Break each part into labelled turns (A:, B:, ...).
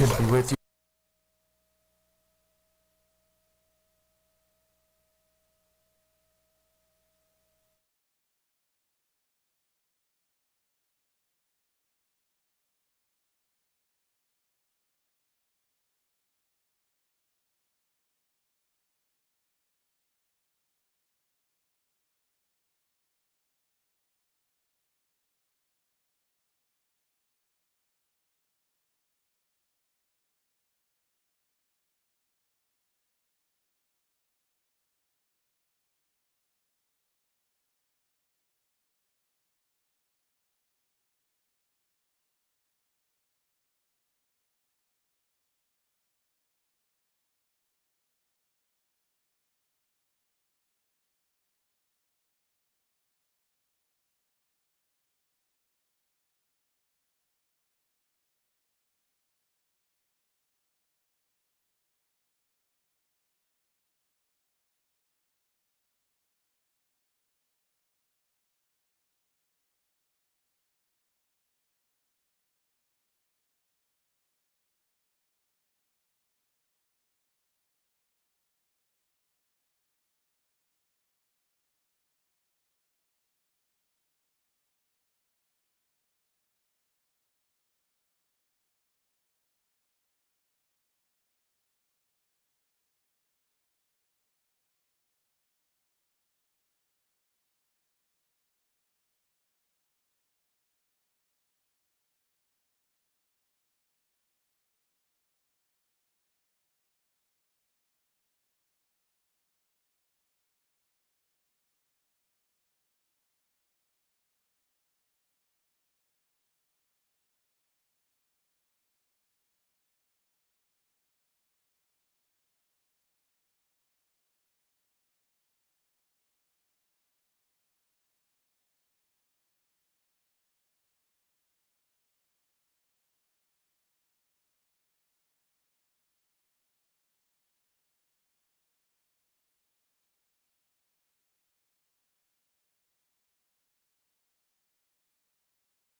A: Good to be with you.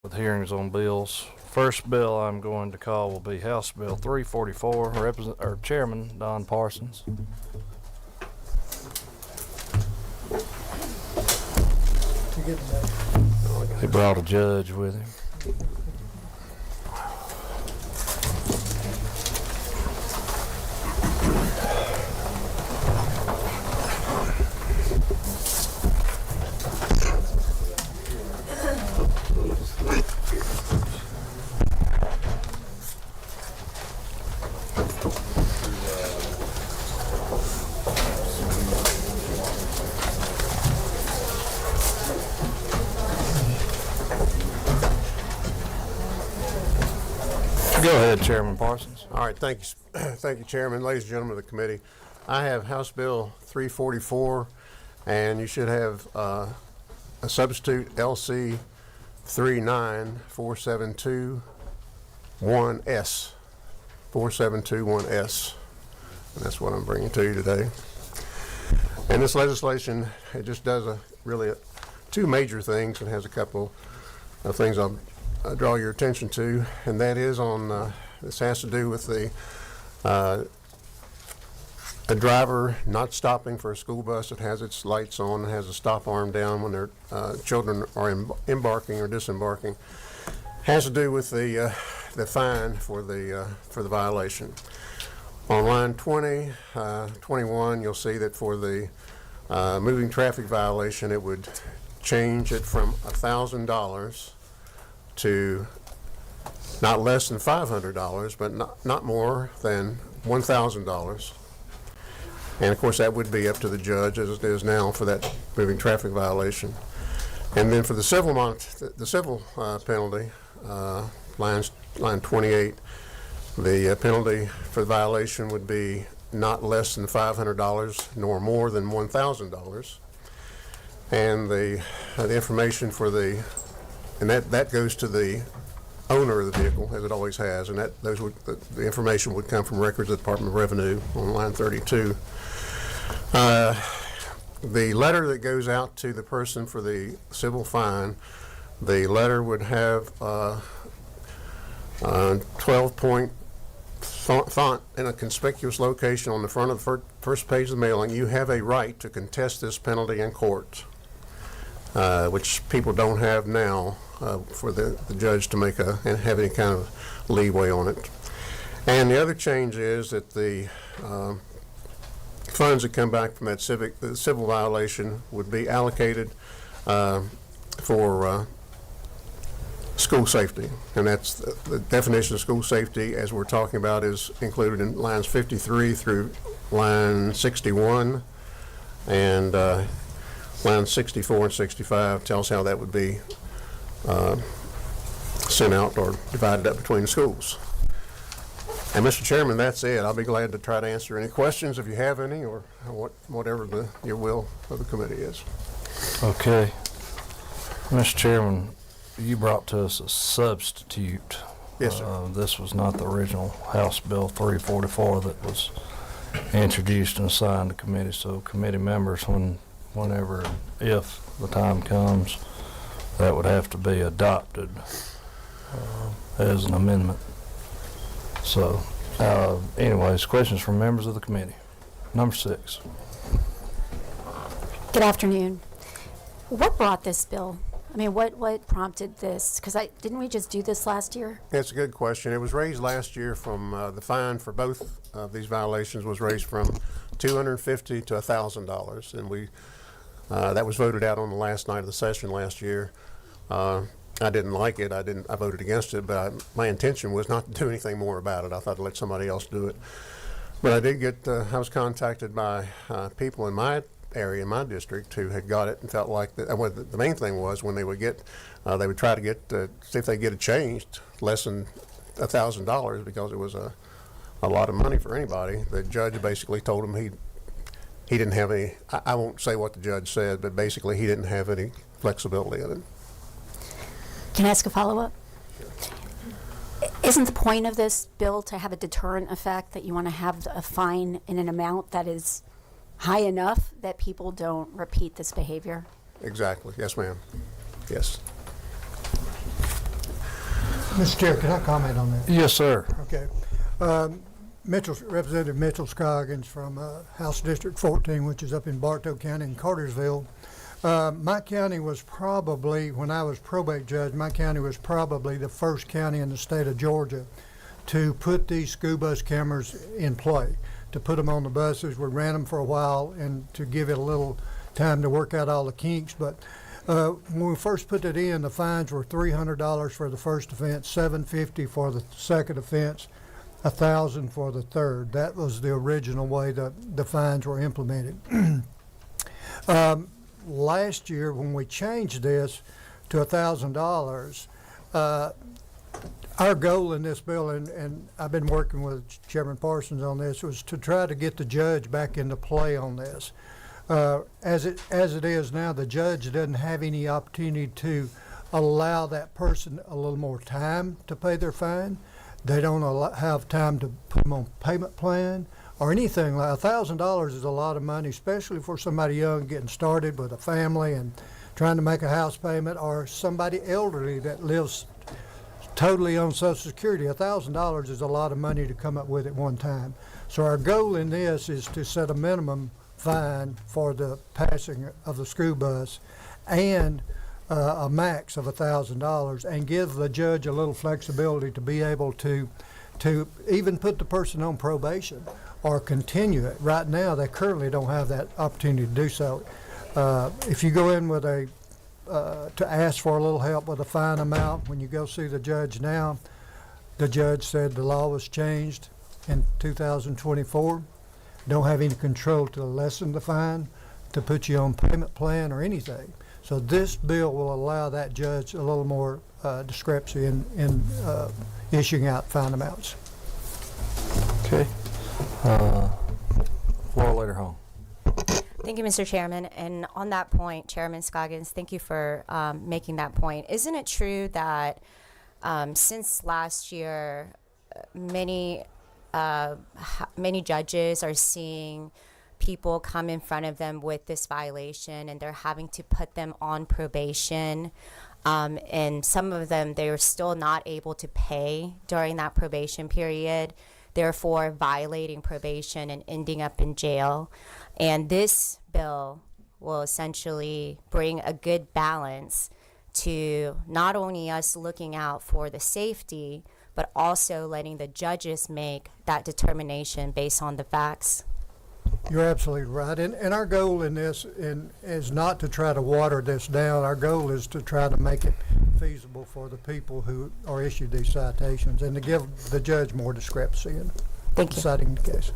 A: With hearings on bills. First bill I'm going to call will be House Bill 344, Chairman Don Parsons. He brought a judge with him. Go ahead, Chairman Parsons.
B: All right, thank you, thank you, Chairman, ladies and gentlemen of the committee. I have House Bill 344, and you should have a substitute LC 39472-1S, 4721S, and that's what I'm bringing to you today. And this legislation, it just does two major things, and has a couple of things I'll draw your attention to, and that is on this has to do with a driver not stopping for a school bus that has its lights on and has a stop arm down when their children are embarking or disembarking. Has to do with the fine for the violation. On line 21, you'll see that for the moving traffic violation, it would change it from $1,000 to not less than $500, but not more than $1,000. And of course, that would be up to the judge, as it is now, for that moving traffic violation. And then for the civil penalty, line 28, the penalty for the violation would be not less than $500 nor more than $1,000. And the information for that goes to the owner of the vehicle, as it always has, and the information would come from records of the Department of Revenue on line 32. The letter that goes out to the person for the civil fine, the letter would have 12-point font in a conspicuous location on the front of the first page of the mailing, you have a right to contest this penalty in court, which people don't have now for the judge to have any kind of leeway on it. And the other change is that the funds that come back from that civil violation would be allocated for school safety, and that's the definition of school safety, as we're talking about, is included in lines 53 through line 61, and lines 64 and 65 tells how that would be sent out or divided up between the schools. And Mr. Chairman, that's it. I'll be glad to try to answer any questions if you have any, or whatever your will of the committee is.
A: Okay. Mr. Chairman, you brought to us a substitute.
B: Yes, sir.
A: This was not the original House Bill 344 that was introduced and assigned to committee. So committee members, whenever, if the time comes, that would have to be adopted as an amendment. So, anyways, questions from members of the committee. Number 6.
C: Good afternoon. What brought this bill? I mean, what prompted this? Because didn't we just do this last year?
B: That's a good question. It was raised last year from the fine for both of these violations was raised from $250 to $1,000, and we that was voted out on the last night of the session last year. I didn't like it. I voted against it, but my intention was not to do anything more about it. I thought to let somebody else do it. But I did get. I was contacted by people in my area, in my district, who had got it and felt like that. Well, the main thing was when they would get, they would try to get, see if they get it changed less than $1,000, because it was a lot of money for anybody. The judge basically told him he didn't have any. I won't say what the judge said, but basically he didn't have any flexibility in it.
C: Can I ask a follow-up? Isn't the point of this bill to have a deterrent effect, that you want to have a fine in an amount that is high enough that people don't repeat this behavior?
B: Exactly. Yes, ma'am. Yes.
D: Mr. Chair, can I comment on that?
A: Yes, sir.
D: Okay. Representative Mitchell Scoggins from House District 14, which is up in Bartow County in Cartersville. My county was probably, when I was probate judge, my county was probably the first county in the state of Georgia to put these school bus cameras in play, to put them on the buses. We ran them for a while and to give it a little time to work out all the kinks. But when we first put it in, the fines were $300 for the first offense, $750 for the second offense, $1,000 for the third. That was the original way the fines were implemented. Last year, when we changed this to $1,000, our goal in this bill, and I've been working with Chairman Parsons on this, was to try to get the judge back into play on this. As it is now, the judge doesn't have any opportunity to allow that person a little more time to pay their fine. They don't have time to put them on payment plan or anything. Like $1,000 is a lot of money, especially for somebody young getting started with a family and trying to make a house payment, or somebody elderly that lives totally on Social Security. $1,000 is a lot of money to come up with at one time. So our goal in this is to set a minimum fine for the passing of the school bus and a max of $1,000, and give the judge a little flexibility to be able to even put the person on probation or continue it. Right now, they currently don't have that opportunity to do so. If you go in with to ask for a little help with a fine amount, when you go see the judge now, the judge said the law was changed in 2024. Don't have any control to lessen the fine, to put you on payment plan or anything. So this bill will allow that judge a little more discrepancy in issuing out fine amounts.
A: Okay. Floor Leader Hong.
E: Thank you, Mr. Chairman. And on that point, Chairman Scoggins, thank you for making that point. Isn't it true that since last year, many judges are seeing people come in front of them with this violation, and they're having to put them on probation, and some of them, they're still not able to pay during that probation period? therefore violating probation and ending up in jail. And this bill will essentially bring a good balance to not only us looking out for the safety, but also letting the judges make that determination based on the facts.
D: You're absolutely right. And our goal in this is not to try to water this down. Our goal is to try to make it feasible for the people who are issued these citations and to give the judge more discrepancy in
E: Thank you.
D: deciding the case.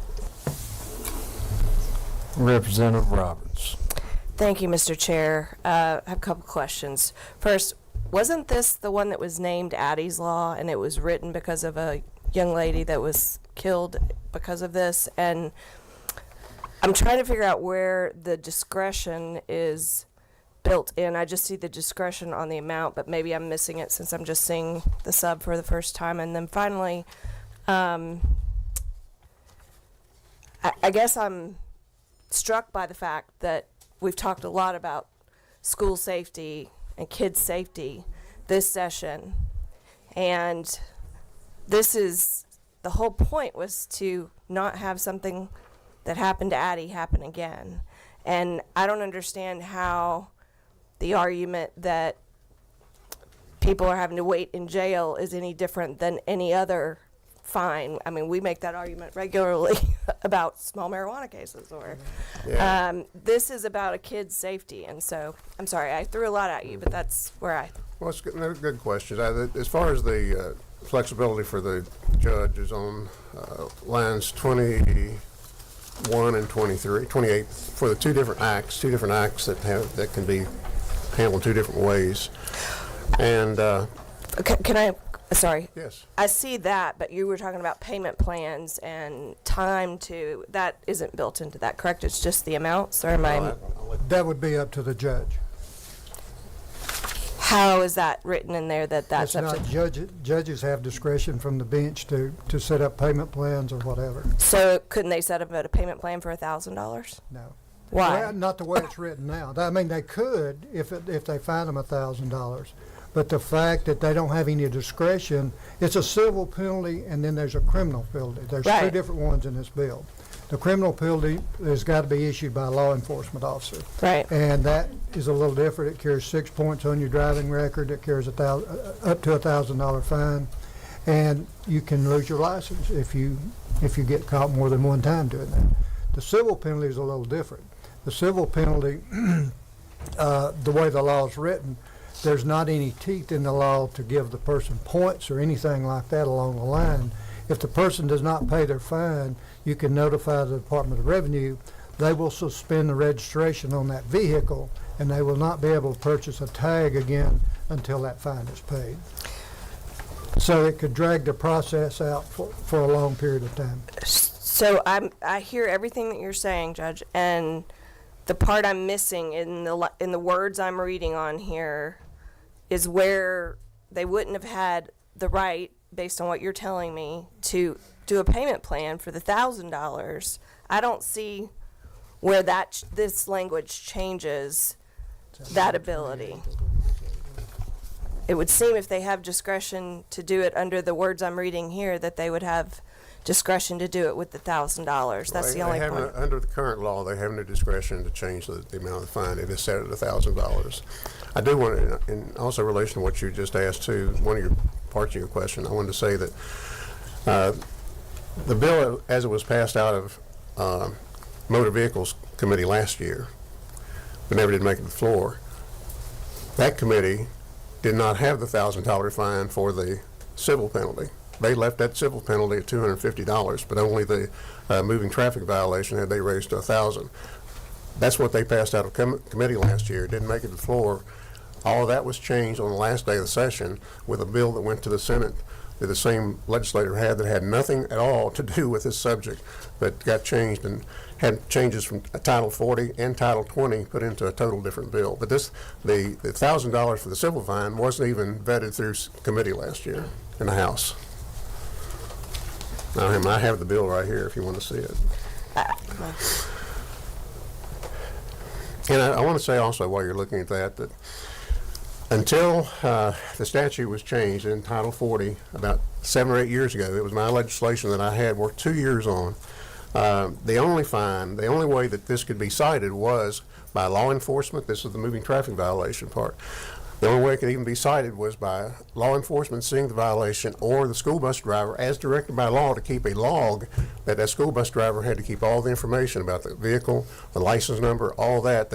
A: Representative Roberts.
F: Thank you, Mr. Chair. I have a couple questions. First, wasn't this the one that was named Addie's Law, and it was written because of a young lady that was killed because of this? And I'm trying to figure out where the discretion is built in. I just see the discretion on the amount, but maybe I'm missing it since I'm just seeing the sub for the first time. And then finally, I guess I'm struck by the fact that we've talked a lot about school safety and kids' safety this session. And this is, the whole point was to not have something that happened to Addie happen again. And I don't understand how the argument that people are having to wait in jail is any different than any other fine. I mean, we make that argument regularly about small marijuana cases, or this is about a kid's safety. And so, I'm sorry, I threw a lot at you, but that's where I...
B: Well, it's they're good questions. As far as the flexibility for the judge is on lines 21 and 28 for the two different acts that can be handled two different ways. And
F: Can I... Sorry.
B: yes.
F: I see that, but you were talking about payment plans and time to... That isn't built into that, correct? It's just the amounts, or am I...
D: That would be up to the judge.
F: How is that written in there that that's
D: It's
F: up
D: not
F: to...
D: judges have discretion from the bench to set up payment plans or whatever.
F: So couldn't they set up a payment plan for $1,000?
D: No.
F: Why?
D: Well, not the way it's written now. I mean, they could if they find them $1,000. But the fact that they don't have any discretion, it's a civil penalty and then there's a criminal penalty. There's two
F: Right.
D: different ones in this bill. The criminal penalty has got to be issued by a law enforcement officer.
F: Right.
D: And that is a little different. It carries 6 points on your driving record. It carries up to $1,000 fine. And you can lose your license if you get caught more than one time doing that. The civil penalty is a little different. The civil penalty, the way the law is written, there's not any teeth in the law to give the person points or anything like that along the line. If the person does not pay their fine, you can notify the Department of Revenue. They will suspend the registration on that vehicle, and they will not be able to purchase a tag again until that fine is paid. So it could drag the process out for a long period of time.
F: So I hear everything that you're saying, Judge, and the part I'm missing in the words I'm reading on here is where they wouldn't have had the right, based on what you're telling me, to do a payment plan for the $1,000. I don't see where this language changes that ability. It would seem if they have discretion to do it under the words I'm reading here, that they would have discretion to do it with the $1,000. That's the only point.
B: Under the current law, they have no discretion to change the amount of the fine. It is set at $1,000. I do want to, in also relation to what you just asked too, one of your parts of your question, I wanted to say that the bill as it was passed out of Motor Vehicles Committee last year, but never did make it to the floor, that committee did not have the $1,000 fine for the civil penalty. They left that civil penalty at $250, but only the moving traffic violation had they raised to $1,000. That's what they passed out of committee last year. It didn't make it to the floor. All of that was changed on the last day of the session with a bill that went to the Senate that the same legislator had that had nothing at all to do with this subject, but got changed and had changes from Title 40 and Title 20 put into a total different bill. But the $1,000 for the civil fine wasn't even vetted through committee last year in the House. I have the bill right here if you want to see it. And I want to say also while you're looking at that until the statute was changed in Title 40 about 7 or 8 years ago. It was my legislation that I had worked 2 years on. The only way that this could be cited was by law enforcement. This is the moving traffic violation part. The only way it could even be cited was by law enforcement seeing the violation or the school bus driver, as directed by law, to keep a log that school bus driver had to keep all the information about the vehicle, the license number, all that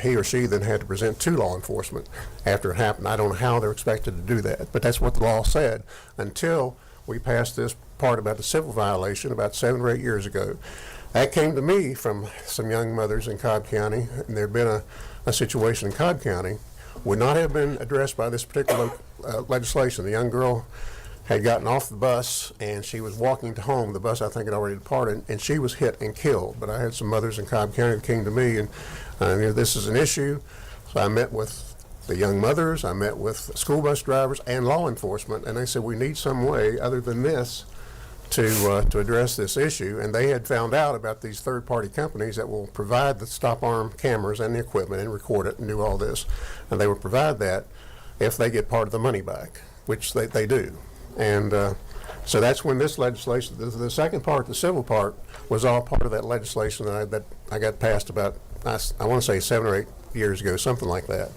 B: he or she then had to present to law enforcement after it happened. I don't know how they're expected to do that, but that's what the law said until we passed this part about the civil violation about 7 or 8 years ago. That came to me from some young mothers in Cobb County, and there had been a situation in Cobb County would not have been addressed by this particular legislation. The young girl had gotten off the bus and she was walking to home. The bus, I think, had already departed, and she was hit and killed. But I had some mothers in Cobb County that came to me, and I knew this is an issue. So I met with the young mothers, I met with school bus drivers and law enforcement, and they said we need some way other than this to address this issue. And they had found out about these third-party companies that will provide the stop arm cameras and the equipment and record it and do all this. And they will provide that if they get part of the money back, which they do. And so that's when this legislation, the second part, the civil part, was all part of that legislation that I got passed about, I want to say 7 or 8 years ago, something like that.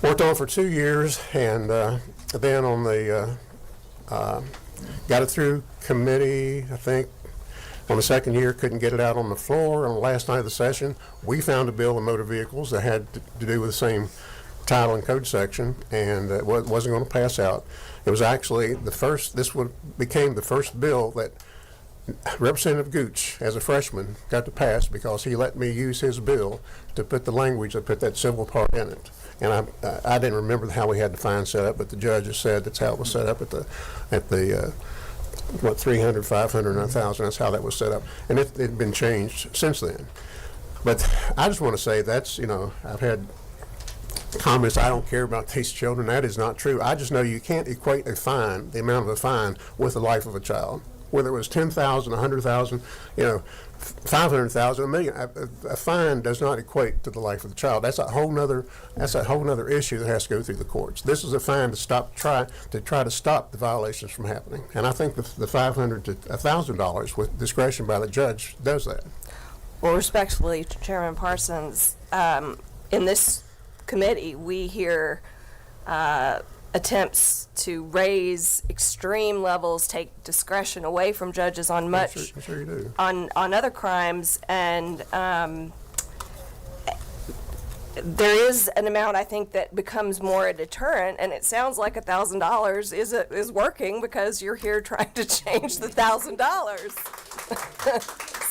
B: Worked on for 2 years, and then on the got it through committee, I think, on the second year, couldn't get it out on the floor. On the last night of the session, we found a bill of motor vehicles that had to do with the same title and code section, and it wasn't going to pass out. It was actually the first, became the first bill that Representative Gooch, as a freshman, got to pass because he let me use his bill to put the language that put that civil part in it. And I didn't remember how we had the fine set up, but the judge has said that's how it was set up at the what, 300, 500, and 1,000. That's how that was set up, and it had been changed since then. But I just want to say that's, I've had comments, I don't care about these children. That is not true. I just know you can't equate a fine, the amount of a fine, with the life of a child. Whether it was 10,000, 100,000, 500,000, $1 million, a fine does not equate to the life of the child. That's a whole nother issue that has to go through the courts. This is a fine to try to stop the violations from happening. And I think the $500 to $1,000 with discretion by the judge does that.
F: Well, respectfully, Chairman Parsons, in this committee, we hear attempts to raise extreme levels, take discretion away from judges on
B: I'm sure you do.
F: on other crimes, and there is an amount, I think, that becomes more a deterrent, and it sounds like $1,000 is working because you're here trying to change the $1,000.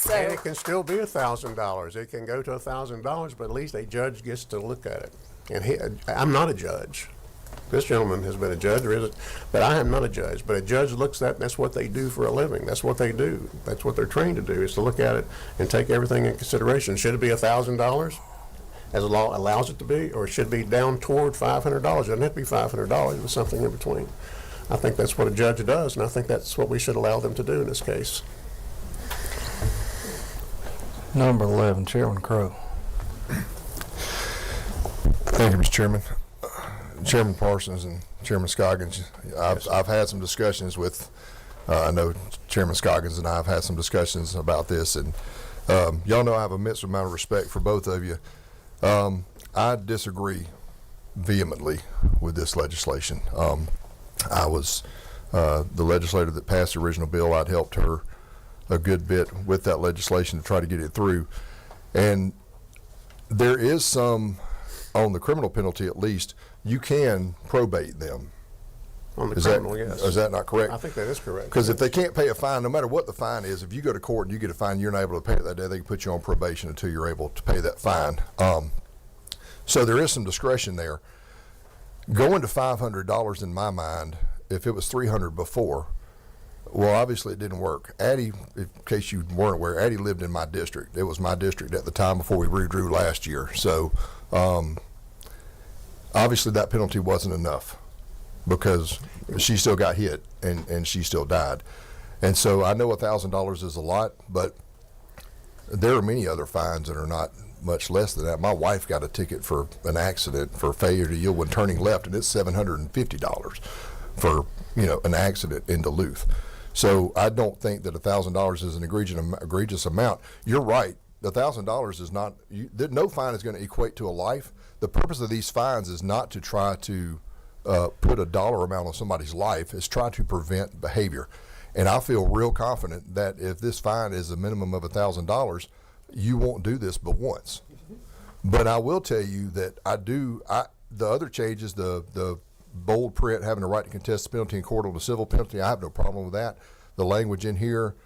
F: So,
B: And it can still be $1,000. It can go to $1,000, but at least a judge gets to look at it. And I'm not a judge. This gentleman has been a judge, but I am not a judge. But a judge looks at, that's what they do for a living. That's what they do. That's what they're trained to do, is to look at it and take everything in consideration. Should it be $1,000, as the law allows it to be, or it should be down toward $500? It doesn't have to be $500, but something in between. I think that's what a judge does, and I think that's what we should allow them to do in this case.
A: Number 11, Chairman Crow.
G: Thank you, Mr. Chairman. Chairman Parsons and Chairman Scoggins, I've had some discussions with, I know Chairman Scoggins and I have had some discussions about this, and y'all know I have a immense amount of respect for both of you. I disagree vehemently with this legislation. I was the legislator that passed the original bill. I'd helped her a good bit with that legislation to try to get it through. And there is some, on the criminal penalty at least, you can probate them.
B: On the criminal, yes.
G: Is that not correct?
B: I think that is correct.
G: Because if they can't pay a fine, no matter what the fine is, if you go to court and you get a fine, you're not able to pay it that day, they can put you on probation until you're able to pay that fine. So there is some discretion there. Going to $500 in my mind, if it was $300 before, well, obviously it didn't work. Addie, in case you weren't aware, Addie lived in my district. It was my district at the time before we redrew last year. So obviously that penalty wasn't enough because she still got hit and she still died. And so I know $1,000 is a lot, but there are many other fines that are not much less than that. My wife got a ticket for an accident for failure to yield when turning left, and it's $750 for, you know, an accident in Duluth. So I don't think that $1,000 is an egregious amount. You're right. $1,000 is not, no fine is going to equate to a life. The purpose of these fines is not to try to put a dollar amount on somebody's life. It's try to prevent behavior. And I feel real confident that if this fine is a minimum of $1,000, you won't do this but once. But I will tell you that the other changes, the bold print, having the right to contest the penalty in court on the civil penalty, I have no problem with that. The language in here,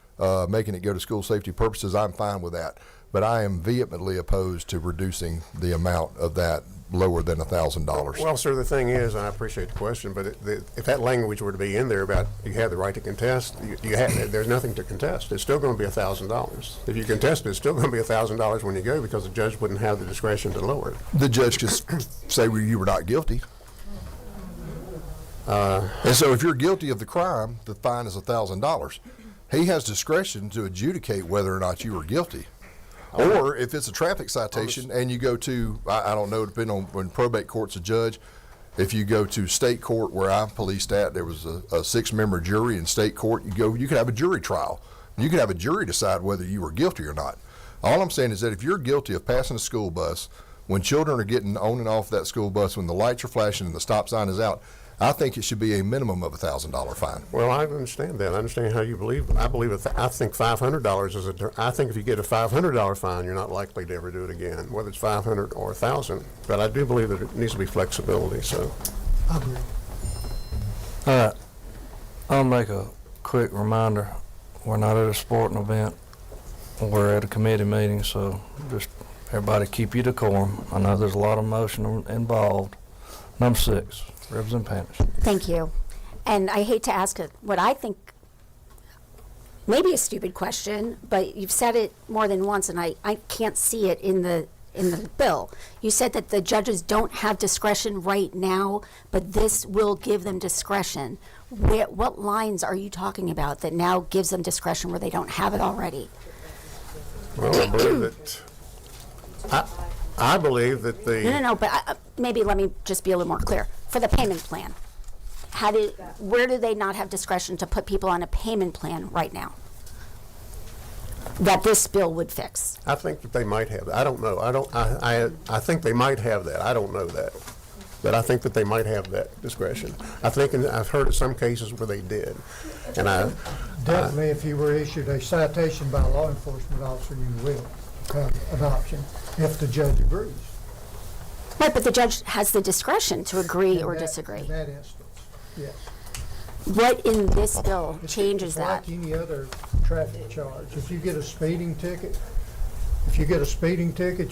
G: making it go to school safety purposes, I'm fine with that. But I am vehemently opposed to reducing the amount of that lower than $1,000.
B: Well, sir, the thing is, and I appreciate the question, but if that language were to be in there about you have the right to contest, there's nothing to contest. It's still going to be $1,000. If you contest it, it's still going to be $1,000 when you go, because the judge wouldn't have the discretion to lower it.
G: The judge could say, well, you were not guilty. And so if you're guilty of the crime, the fine is $1,000. He has discretion to adjudicate whether or not you were guilty. Or if it's a traffic citation and you go to, I don't know, depending on when probate court's a judge, if you go to state court where I policed at, there was a 6-member jury in state court, you could have a jury trial. You could have a jury decide whether you were guilty or not. All I'm saying is that if you're guilty of passing a school bus, when children are getting on and off that school bus, when the lights are flashing and the stop sign is out, I think it should be a minimum of $1,000 fine.
B: Well, I understand that. I understand how you believe. I think $500 is I think if you get a $500 fine, you're not likely to ever do it again, whether it's $500 or $1,000. But I do believe that it needs to be flexibility. So,
D: I agree.
A: All right, I'll make a quick reminder. We're not at a sporting event. We're at a committee meeting, so just everybody keep your decorum. I know there's a lot of emotion involved. Number 6. Representative Panish.
C: Thank you. And I hate to ask what I think maybe a stupid question, but you've said it more than once, and I can't see it in the bill. You said that the judges don't have discretion right now, but this will give them discretion. What lines are you talking about that now gives them discretion where they don't have it already?
B: well, I believe that. I believe that the.
C: No, but maybe let me just be a little more clear. For the payment plan, where do they not have discretion to put people on a payment plan right now that this bill would fix?
B: I think that they might have that. I don't know. I think they might have that. I don't know that. But I think that they might have that discretion. I think, and I've heard of some cases where they did. And
D: Definitely, if you were issued a citation by a law enforcement officer, you will have an option if the judge agrees.
C: Right, but the judge has the discretion to agree or
D: In
C: disagree.
D: that instance, yes.
C: What in this bill changes
D: It's
C: that?
D: like any other traffic charge. If you get a speeding ticket,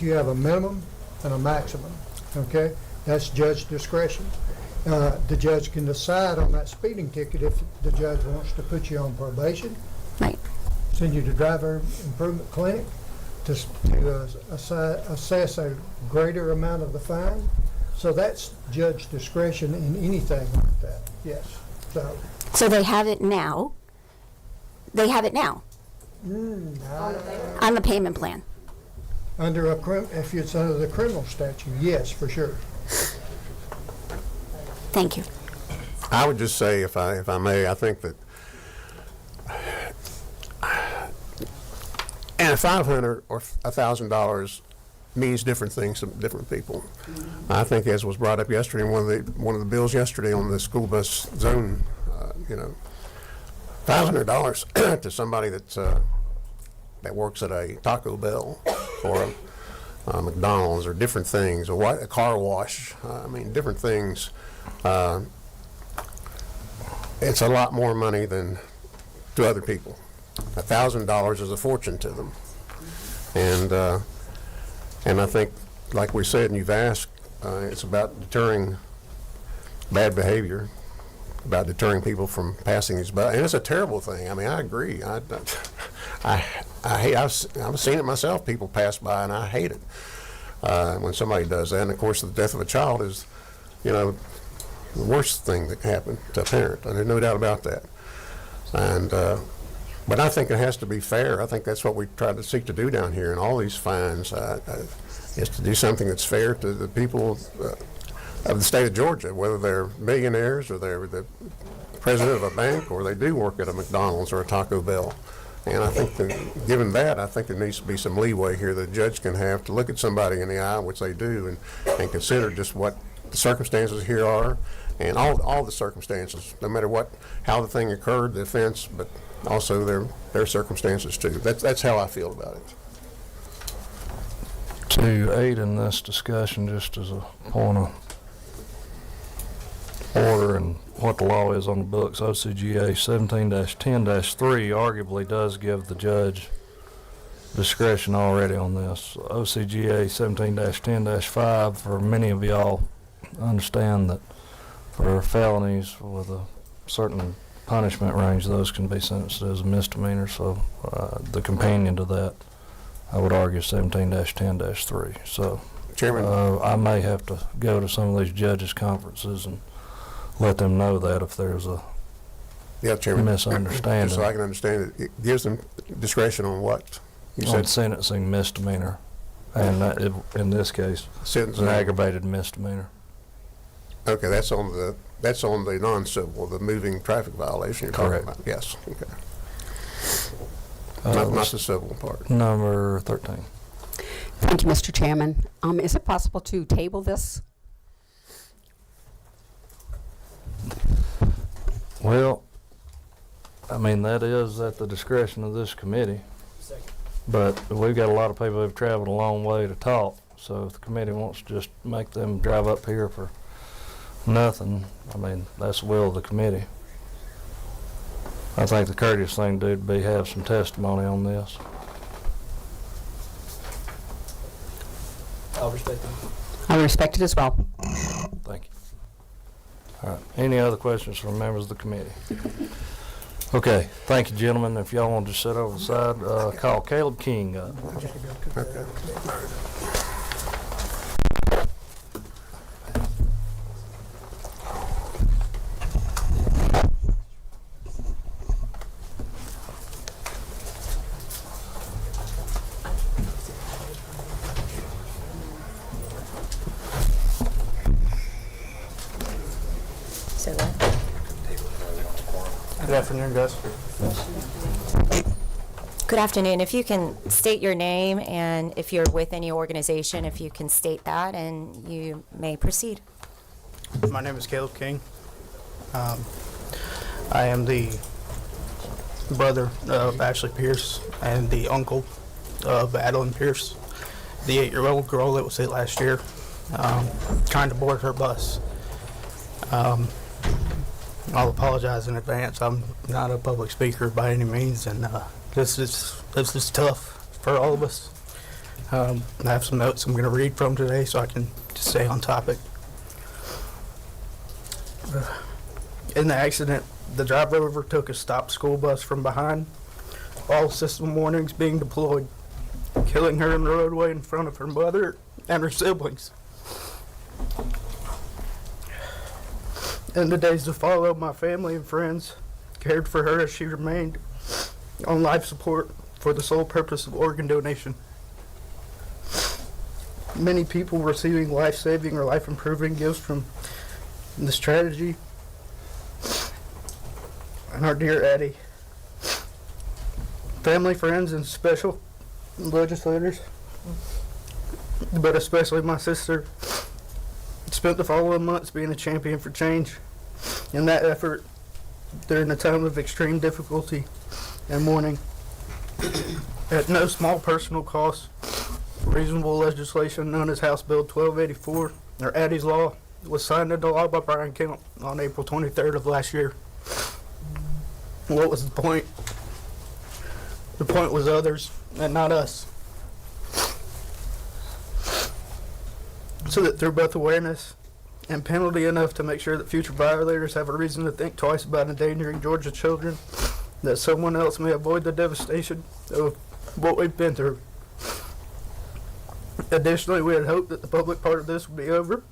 D: you have a minimum and a maximum, okay? That's judge discretion. The judge can decide on that speeding ticket if the judge wants to put you on probation,
C: Right.
D: send you to driver improvement clinic to assess a greater amount of the fine. So that's judge discretion in anything like that, yes.
C: So they have it now. They have it now on the payment plan.
D: If it's under the criminal statute, yes, for sure.
C: Thank you.
B: I would just say, if I may, I think that, and $500 or $1,000 means different things to different people. I think, as was brought up yesterday, one of the bills yesterday on the school bus zone, $500 to somebody that works at a Taco Bell or a McDonald's or different things, or a car wash. Different things. It's a lot more money than to other people. $1,000 is a fortune to them, and I think, like we said, and you've asked, it's about deterring bad behavior, about deterring people from passing these buses, and it's a terrible thing. I agree. I've seen it myself. People pass by, and I hate it when somebody does that. And of course, the death of a child is, the worst thing that can happen to a parent. And there's no doubt about that. And but I think it has to be fair. I think that's what we try to seek to do down here. And all these fines, is to do something that's fair to the people of the state of Georgia, whether they're millionaires or they're the president of a bank or they do work at a McDonald's or a Taco Bell. And I think that, given that, I think there needs to be some leeway here that a judge can have to look at somebody in the eye, which they do, and consider just what the circumstances here are, and all the circumstances, no matter how the thing occurred, the offense, but also their circumstances too. That's how I feel about it.
A: To aid in this discussion, just as a point of order and what the law is on the books, OCGA 17-10-3 arguably does give the judge discretion already on this. OCGA 17-10-5, for many of y'all understand that for felonies with a certain punishment range, those can be sentenced as a misdemeanor. So the companion to that, I would argue 17-10-3. So
B: Chairman,
A: I may have to go to some of these judges' conferences and let them know that if there's a
B: yeah, Chairman,
A: misunderstanding.
B: just so I can understand it, it gives them discretion on what you
A: on
B: said.
A: sentencing misdemeanor, and in this case, it's
B: Sentencing.
A: an aggravated misdemeanor.
B: Okay, that's on the non-civil, the moving traffic violation you're talking
A: Correct.
B: about. Yes. Okay. Not
A: Let's-
B: the civil part.
A: Number 13.
H: Thank you, Mr. Chairman. Is it possible to table this?
A: Well, I mean, that is at the discretion of this committee. But we've got a lot of people who've traveled a long way to talk, so if the committee wants to just make them drive up here for nothing, I mean, that's the will of the committee. I think the courteous thing to do would be have some testimony on this.
I: I'll respect them.
H: I respect it as well.
A: Thank you. All right. Any other questions from members of the committee? Okay. Thank you, gentlemen. If y'all want to just sit over the side, call Caleb King up.
B: Okay.
E: So what?
I: Good afternoon, guys.
E: Good afternoon. If you can state your name and if you're with any organization, if you can state that, and you may proceed.
I: My name is Caleb King. I am the brother of Ashley Pierce and the uncle of Adeline Pierce, the 8-year-old girl that was hit last year, trying to board her bus. I'll apologize in advance. I'm not a public speaker by any means, and this is tough for all of us. I have some notes I'm going to read from today so I can just stay on topic. In the accident, the driver overtook a stopped school bus from behind, all system warnings being deployed, killing her in the roadway in front of her mother and her siblings. In the days to follow, my family and friends cared for her as she remained on life support for the sole purpose of organ donation. Many people receiving life-saving or life-improving gifts from this tragedy. And our dear Addie. Family, friends, and special legislators, but especially my sister, spent the following months being a champion for change. In that effort, during a time of extreme difficulty and mourning, at no small personal cost, reasonable legislation known as House Bill 1284, or Addie's Law, was signed into law by Brian Kemp on April 23rd of last year. What was the point? The point was others, and not us. So that through both awareness and penalty enough to make sure that future violators have a reason to think twice about endangering Georgia children, that someone else may avoid the devastation of what we've been through. Additionally, we had hoped that the public part of this would be over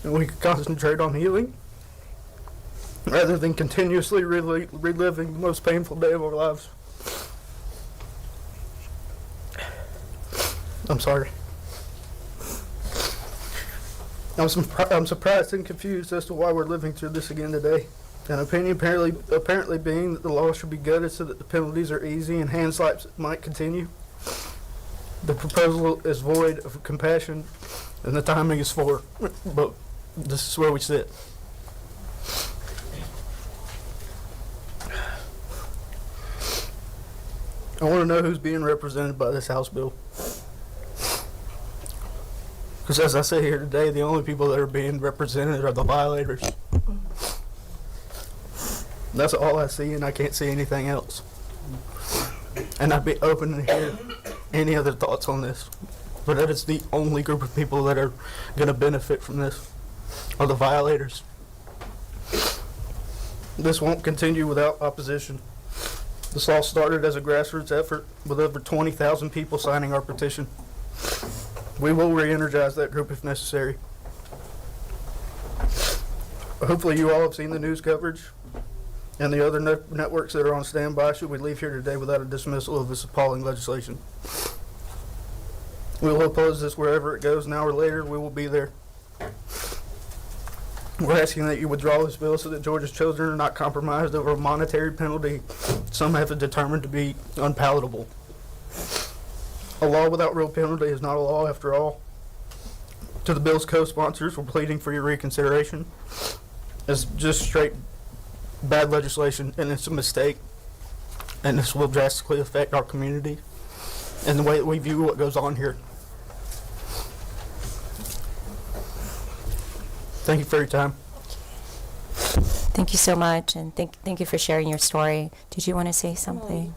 I: and we could concentrate on healing rather than continuously reliving the most painful day of our lives. I'm sorry. I'm surprised and confused as to why we're living through this again today. An opinion apparently being that the law should be gutted so that the penalties are easy and hand slaps might continue. The proposal is void of compassion and the timing is poor, but this is where we sit. I want to know who's being represented by this House bill. Because as I sit here today, the only people that are being represented are the violators. That's all I see, and I can't see anything else. And I'd be open to hear any other thoughts on this. But that is the only group of people that are going to benefit from this, are the violators. This won't continue without opposition. This all started as a grassroots effort with over 20,000 people signing our petition. We will re-energize that group if necessary. Hopefully you all have seen the news coverage and the other networks that are on standby should we leave here today without a dismissal of this appalling legislation. We will oppose this wherever it goes, now or later. We will be there. We're asking that you withdraw this bill so that Georgia's children are not compromised over a monetary penalty some have determined to be unpalatable. A law without real penalty is not a law after all. To the bill's co-sponsors, we're pleading for your reconsideration. It's just straight bad legislation, and it's a mistake. And this will drastically affect our community and the way that we view what goes on here. Thank you for your time.
E: Thank you so much, and thank you for sharing your story. Did you want to say something?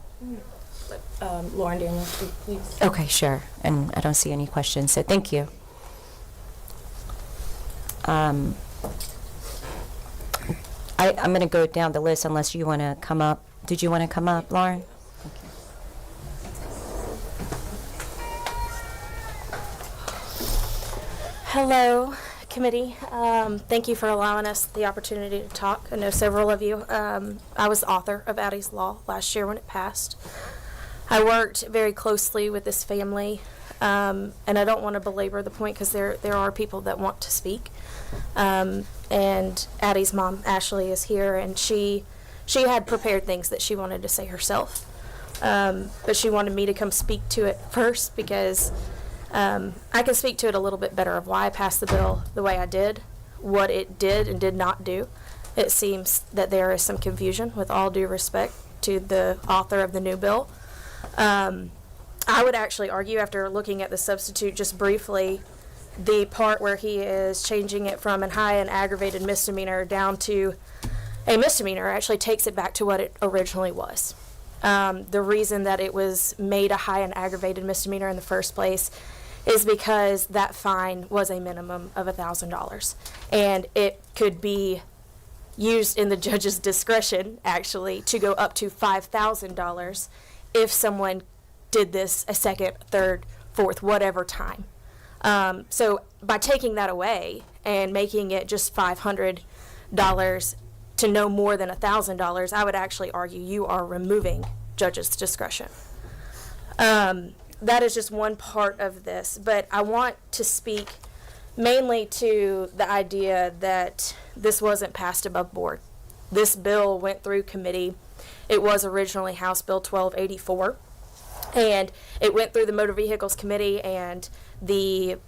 F: Lauren Daniels, please.
E: Okay, sure. And I don't see any questions, so thank you. I'm going to go down the list unless you want to come up. Did you want to come up, Lauren?
J: Hello, committee. Thank you for allowing us the opportunity to talk. I know several of you. I was the author of Addie's Law last year when it passed. I worked very closely with this family, and I don't want to belabor the point because there are people that want to speak. And Addie's mom, Ashley, is here, and she had prepared things that she wanted to say herself. But she wanted me to come speak to it first because I can speak to it a little bit better of why I passed the bill the way I did, what it did and did not do. It seems that there is some confusion, with all due respect to the author of the new bill. I would actually argue, after looking at the substitute just briefly, the part where he is changing it from a high and aggravated misdemeanor down to a misdemeanor actually takes it back to what it originally was. The reason that it was made a high and aggravated misdemeanor in the first place is because that fine was a minimum of $1,000, and it could be used in the judge's discretion, actually, to go up to $5,000 if someone did this a second, third, fourth, whatever time. So by taking that away and making it just $500 to no more than $1,000, I would actually argue you are removing judge's discretion. That is just one part of this, but I want to speak mainly to the idea that this wasn't passed above board. This bill went through committee. It was originally House Bill 1284, and it went through the Motor Vehicles Committee, and it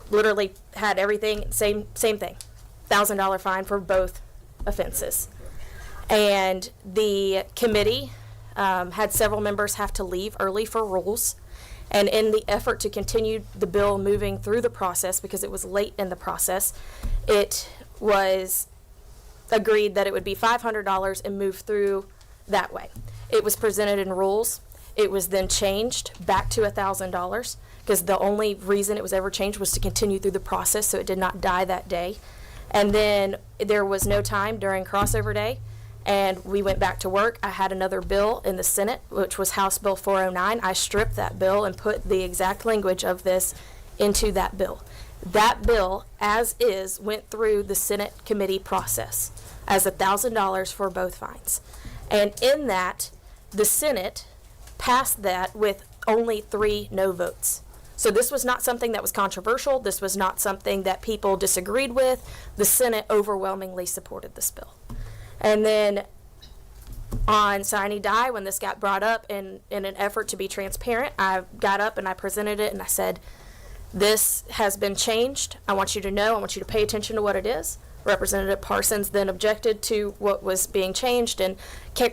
J: literally had everything, same thing, $1,000 fine for both offenses. And the committee had several members have to leave early for rules, and in the effort to continue the bill moving through the process, because it was late in the process, it was agreed that it would be $500 and move through that way. It was presented in rules. It was then changed back to $1,000 because the only reason it was ever changed was to continue through the process, so it did not die that day. And then there was no time during crossover day, and we went back to work. I had another bill in the Senate, which was House Bill 409. I stripped that bill and put the exact language of this into that bill. That bill, as is, went through the Senate committee process as $1,000 for both fines. And in that, the Senate passed that with only 3 no votes. So this was not something that was controversial. This was not something that people disagreed with. The Senate overwhelmingly supported this bill. And then on sine die, when this got brought up in an effort to be transparent, I got up and I presented it and I said, this has been changed. I want you to know, I want you to pay attention to what it is. Representative Parsons then objected to what was being changed and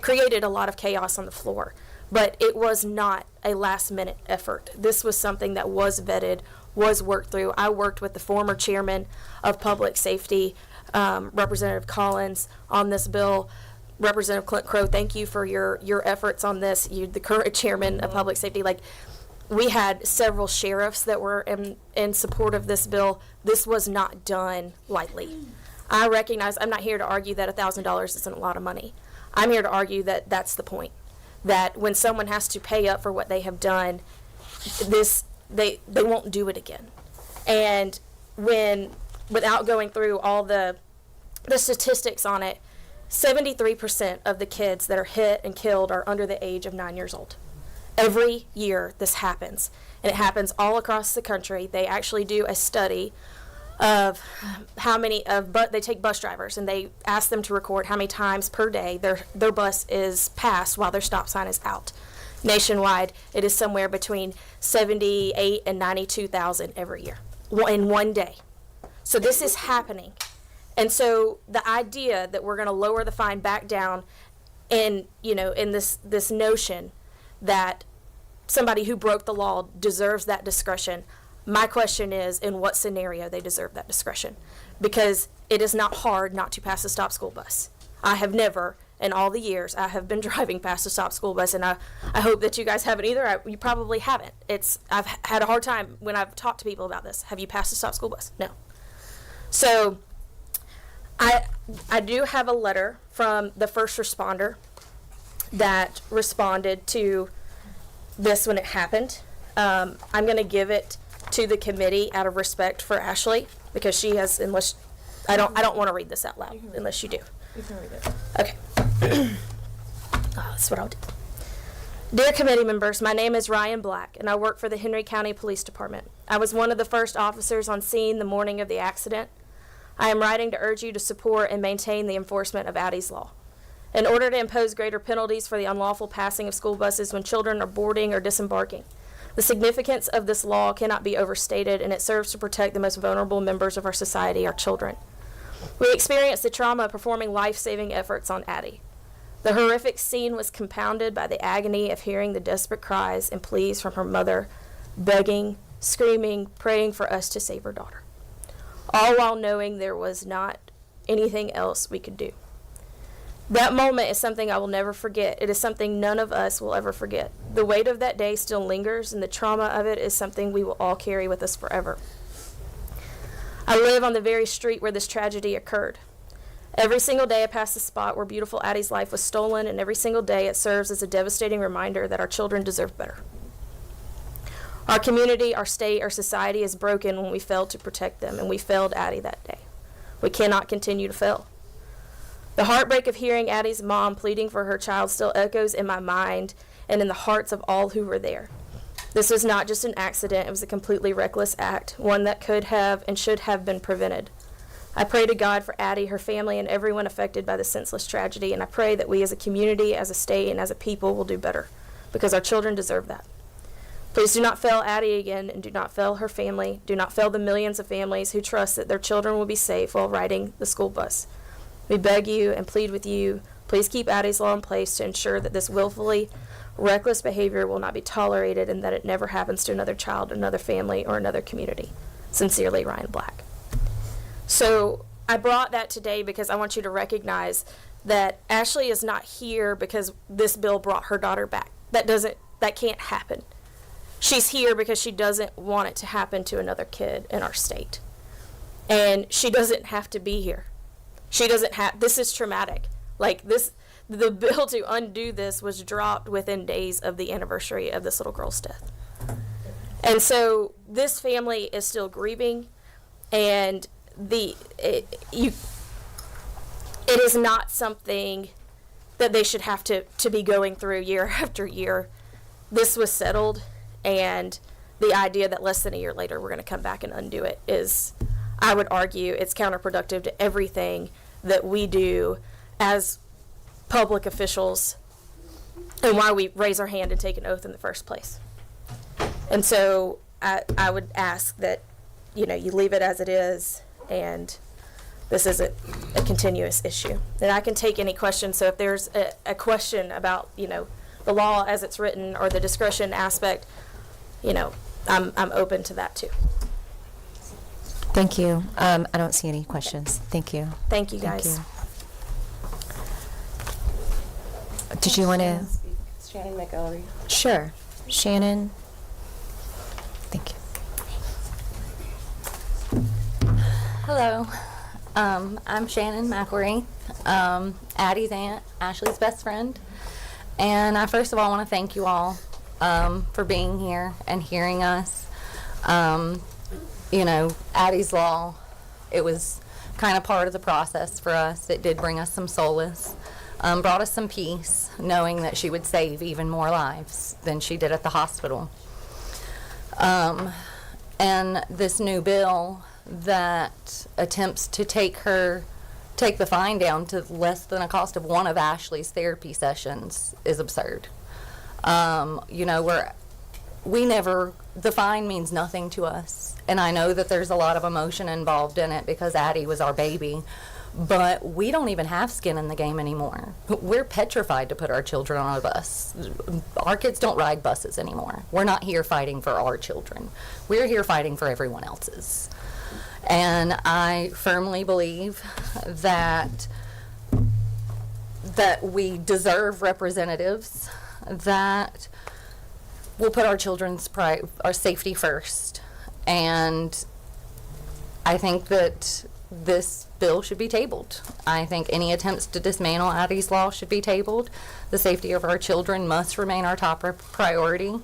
J: created a lot of chaos on the floor. But it was not a last-minute effort. This was something that was vetted, was worked through. I worked with the former chairman of Public Safety, Representative Collins, on this bill. Representative Clint Crow, thank you for your efforts on this. You, the current chairman of Public Safety, we had several sheriffs that were in support of this bill. This was not done lightly. I recognize, I'm not here to argue that $1,000 isn't a lot of money. I'm here to argue that that's the point. That when someone has to pay up for what they have done, they won't do it again. And without going through all the statistics on it, 73% of the kids that are hit and killed are under the age of 9 years old. Every year this happens, and it happens all across the country. They actually do a study of how many but they take bus drivers and they ask them to record how many times per day their bus is passed while their stop sign is out. Nationwide, it is somewhere between 78 and 92,000 every year in one day. So this is happening. And so the idea that we're going to lower the fine back down in this notion that somebody who broke the law deserves that discretion, my question is, in what scenario they deserve that discretion? Because it is not hard not to pass a stop school bus. I have never, in all the years I have been driving past a stop school bus, and I hope that you guys haven't either. You probably haven't. I've had a hard time when I've talked to people about this. Have you passed a stop school bus? No. So I do have a letter from the first responder that responded to this when it happened. I'm going to give it to the committee out of respect for Ashley, because she has, unless I don't want to read this out loud unless you do.
F: You can read it.
J: Okay. That's what I'll do. Dear committee members, my name is Ryan Black, and I work for the Henry County Police Department. I was one of the first officers on scene the morning of the accident. I am writing to urge you to support and maintain the enforcement of Addie's Law. In order to impose greater penalties for the unlawful passing of school buses when children are boarding or disembarking. The significance of this law cannot be overstated, and it serves to protect the most vulnerable members of our society, our children. We experienced the trauma of performing life-saving efforts on Addie. The horrific scene was compounded by the agony of hearing the desperate cries and pleas from her mother, begging, screaming, praying for us to save her daughter, all while knowing there was not anything else we could do. That moment is something I will never forget. It is something none of us will ever forget. The weight of that day still lingers, and the trauma of it is something we will all carry with us forever. I live on the very street where this tragedy occurred. Every single day I pass the spot where beautiful Addie's life was stolen, and every single day it serves as a devastating reminder that our children deserve better. Our community, our state, our society is broken when we failed to protect them, and we failed Addie that day. We cannot continue to fail. The heartbreak of hearing Addie's mom pleading for her child still echoes in my mind and in the hearts of all who were there. This was not just an accident, it was a completely reckless act, one that could have and should have been prevented. I pray to God for Addie, her family, and everyone affected by the senseless tragedy, and I pray that we as a community, as a state, and as a people will do better, because our children deserve that. Please do not fail Addie again, and do not fail her family. Do not fail the millions of families who trust that their children will be safe while riding the school bus. We beg you and plead with you, please keep Addie's Law in place to ensure that this willfully reckless behavior will not be tolerated and that it never happens to another child, another family, or another community. Sincerely, Ryan Black. So I brought that today because I want you to recognize that Ashley is not here because this bill brought her daughter back. That can't happen. She's here because she doesn't want it to happen to another kid in our state. And she doesn't have to be here. This is traumatic. The bill to undo this was dropped within days of the anniversary of this little girl's death. And so this family is still grieving, and it is not something that they should have to be going through year after year. This was settled, and the idea that less than a year later we're going to come back and undo it is, I would argue, it's counterproductive to everything that we do as public officials and why we raise our hand and take an oath in the first place. And so I would ask that, you know, you leave it as it is, and this isn't a continuous issue. And I can take any questions, so if there's a question about, you know, the law as it's written or the discretion aspect, you know, I'm open to that too.
E: Thank you. I don't see any questions. Thank you.
J: Thank you,
E: Thank
J: guys.
E: you. Did you want to?
F: Shannon McElry.
E: Sure. Shannon. Thank you.
K: Hello, I'm Shannon McElry, Addie's aunt, Ashley's best friend. And I first of all want to thank you all for being here and hearing us. You know, Addie's Law, it was kind of part of the process for us. It did bring us some solace, brought us some peace, knowing that she would save even more lives than she did at the hospital. And this new bill that attempts to take the fine down to less than a cost of one of Ashley's therapy sessions is absurd. You know, the fine means nothing to us. And I know that there's a lot of emotion involved in it because Addie was our baby, but we don't even have skin in the game anymore. We're petrified to put our children on a bus. Our kids don't ride buses anymore. We're not here fighting for our children. We're here fighting for everyone else's. And I firmly believe that we deserve representatives that will put our children's our safety first. And I think that this bill should be tabled. I think any attempts to dismantle Addie's Law should be tabled. The safety of our children must remain our top priority.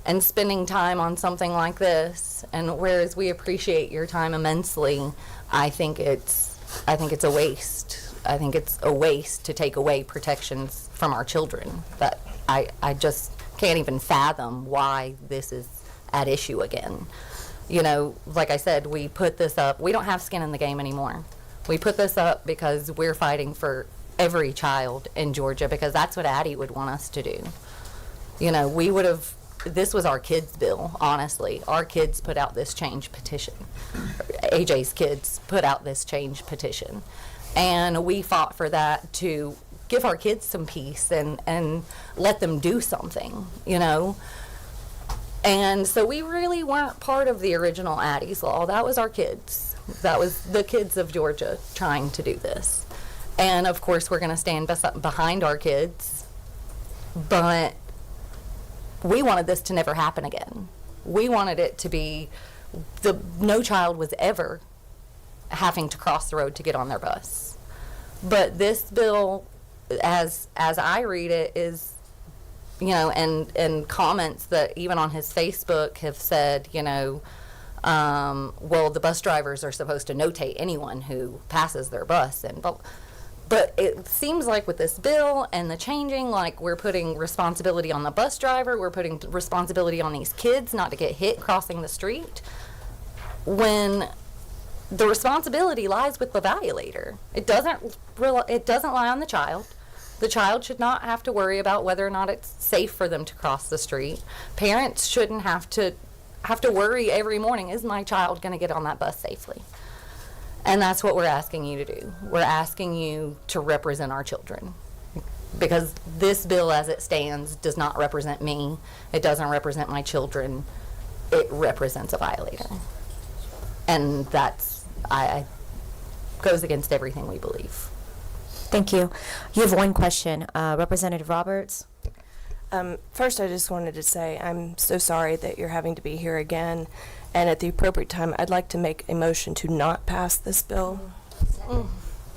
K: And spending time on something like this, and whereas we appreciate your time immensely, I think it's a waste. I think it's a waste to take away protections from our children. That I just can't even fathom why this is at issue again. You know, like I said, we put this up. We don't have skin in the game anymore. We put this up because we're fighting for every child in Georgia, because that's what Addie would want us to do. You know, this was our kids' bill, honestly. Our kids put out this change petition. AJ's kids put out this change petition. And we fought for that to give our kids some peace and let them do something, you know. And so we really weren't part of the original Addie's Law. That was our kids. That was the kids of Georgia trying to do this. And of course, we're going to stand behind our kids. But we wanted this to never happen again. We wanted it to be no child was ever having to cross the road to get on their bus. But this bill, as I read it, is, you know, and comments that even on his Facebook have said, you know, well, the bus drivers are supposed to notate anyone who passes their bus, but it seems like with this bill and the changing, like we're putting responsibility on the bus driver, we're putting responsibility on these kids not to get hit crossing the street, when the responsibility lies with the violator. It doesn't lie on the child. The child should not have to worry about whether or not it's safe for them to cross the street. Parents shouldn't have to worry every morning, is my child going to get on that bus safely? And that's what we're asking you to do. We're asking you to represent our children. Because this bill as it stands does not represent me. It doesn't represent my children. It represents a violator. And that's, goes against everything we believe.
E: Thank you. You have one question. Representative Roberts?
F: First, I just wanted to say I'm so sorry that you're having to be here again. And at the appropriate time, I'd like to make a motion to not pass this bill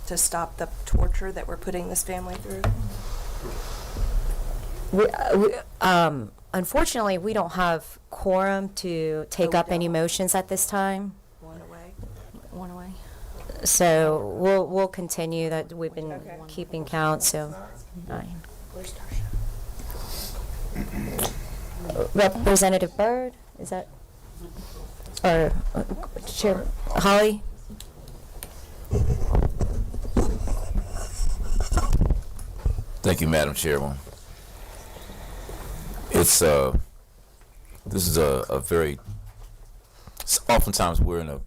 F: to stop the torture that we're putting this family through.
E: Unfortunately, we don't have quorum to take up any motions at this time. One away. So we'll continue that. We've been keeping count. So 9. Representative Byrd, is that? Or Chair Holly?
L: Thank you, Madam Chairwoman. It's this is a very. Oftentimes we're in a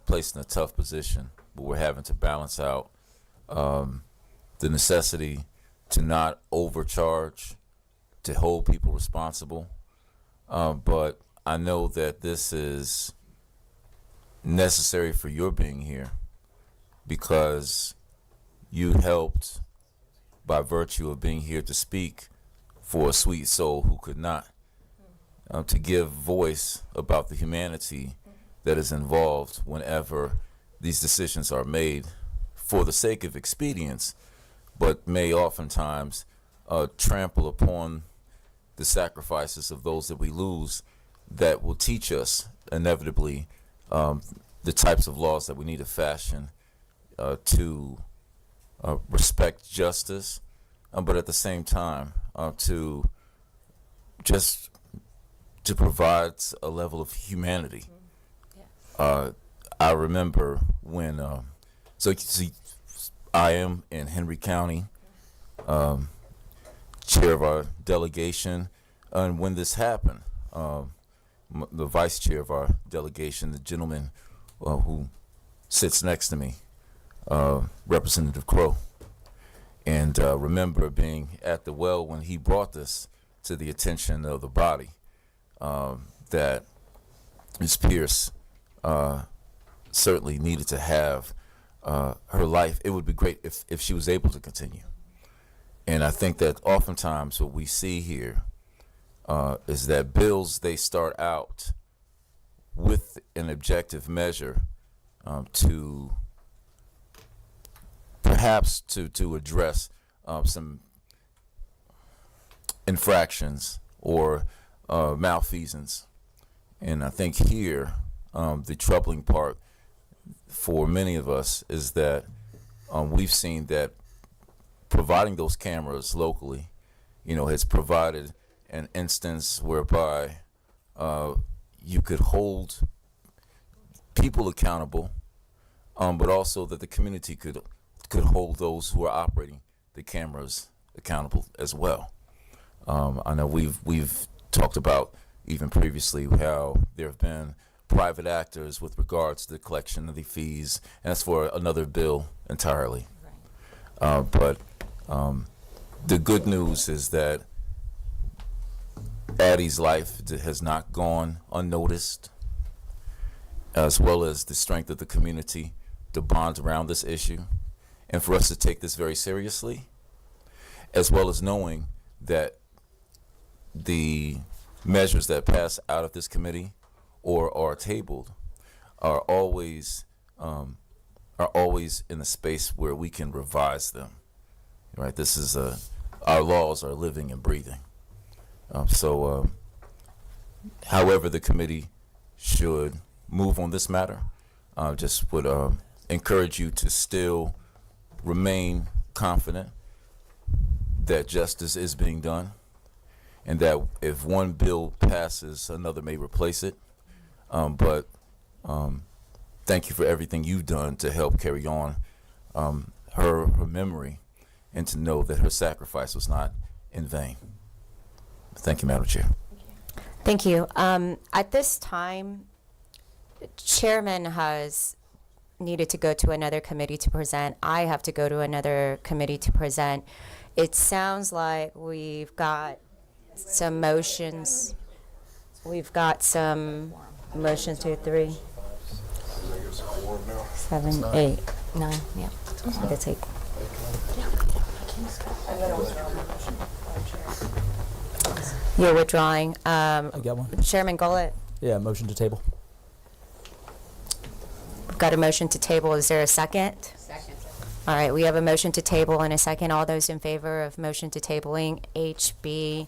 L: tough position, but we're having to balance out the necessity to not overcharge, to hold people responsible. But I know that this is necessary for your being here because you helped by virtue of being here to speak for a sweet soul who could not, to give voice about the humanity that is involved whenever these decisions are made for the sake of expedience, but may oftentimes trample upon the sacrifices of those that we lose that will teach us inevitably the types of laws that we need to fashion to respect justice, but at the same time to provide a level of humanity. I remember when so you see, I am in Henry County, chair of our delegation, and when this happened, the vice chair of our delegation, the gentleman who sits next to me, Representative Crow, and remember being at the well when he brought this to the attention of the body, that Ms. Pierce certainly needed to have her life. It would be great if she was able to continue. And I think that oftentimes what we see here is that bills, they start out with an objective measure to perhaps to address some infractions or malfeasance. And I think here the troubling part for many of us is that we've seen that providing those cameras locally, has provided an instance whereby you could hold people accountable, but also that the community could hold those who are operating the cameras accountable as well. I know we've talked about even previously how there have been private actors with regards to the collection of the fees, and that's for another bill entirely. But the good news is that Addie's life has not gone unnoticed, as well as the strength of the community to bond around this issue, and for us to take this very seriously, as well as knowing that the measures that pass out of this committee or are tabled are always in a space where we can revise them. Right? This is our laws are living and breathing. However the committee should move on this matter, just would encourage you to still remain confident that justice is being done, and that if one bill passes, another may replace it. But thank you for everything you've done to help carry on her memory, and to know that her sacrifice was not in vain. Thank you, Madam Chair.
E: Thank you. At this time, Chairman has needed to go to another committee to present. I have to go to another committee to present. It sounds like we've got some motions. We've got some motions 2, 3, 7, 8, 9. Yeah, that's 8. You're withdrawing.
M: I got one.
E: Chairman Gullett,
M: Yeah, motion to table.
E: we've got a motion to table. Is there a second? Second. All right, we have a motion to table and a second. All those in favor of motion to tabling HB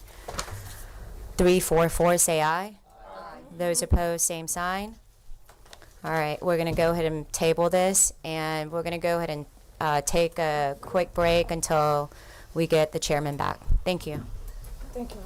E: 344, say aye. Those opposed, same sign. All right, we're going to go ahead and table this, and we're going to go ahead and take a quick break until we get the chairman back. Thank you.
F: Thank you.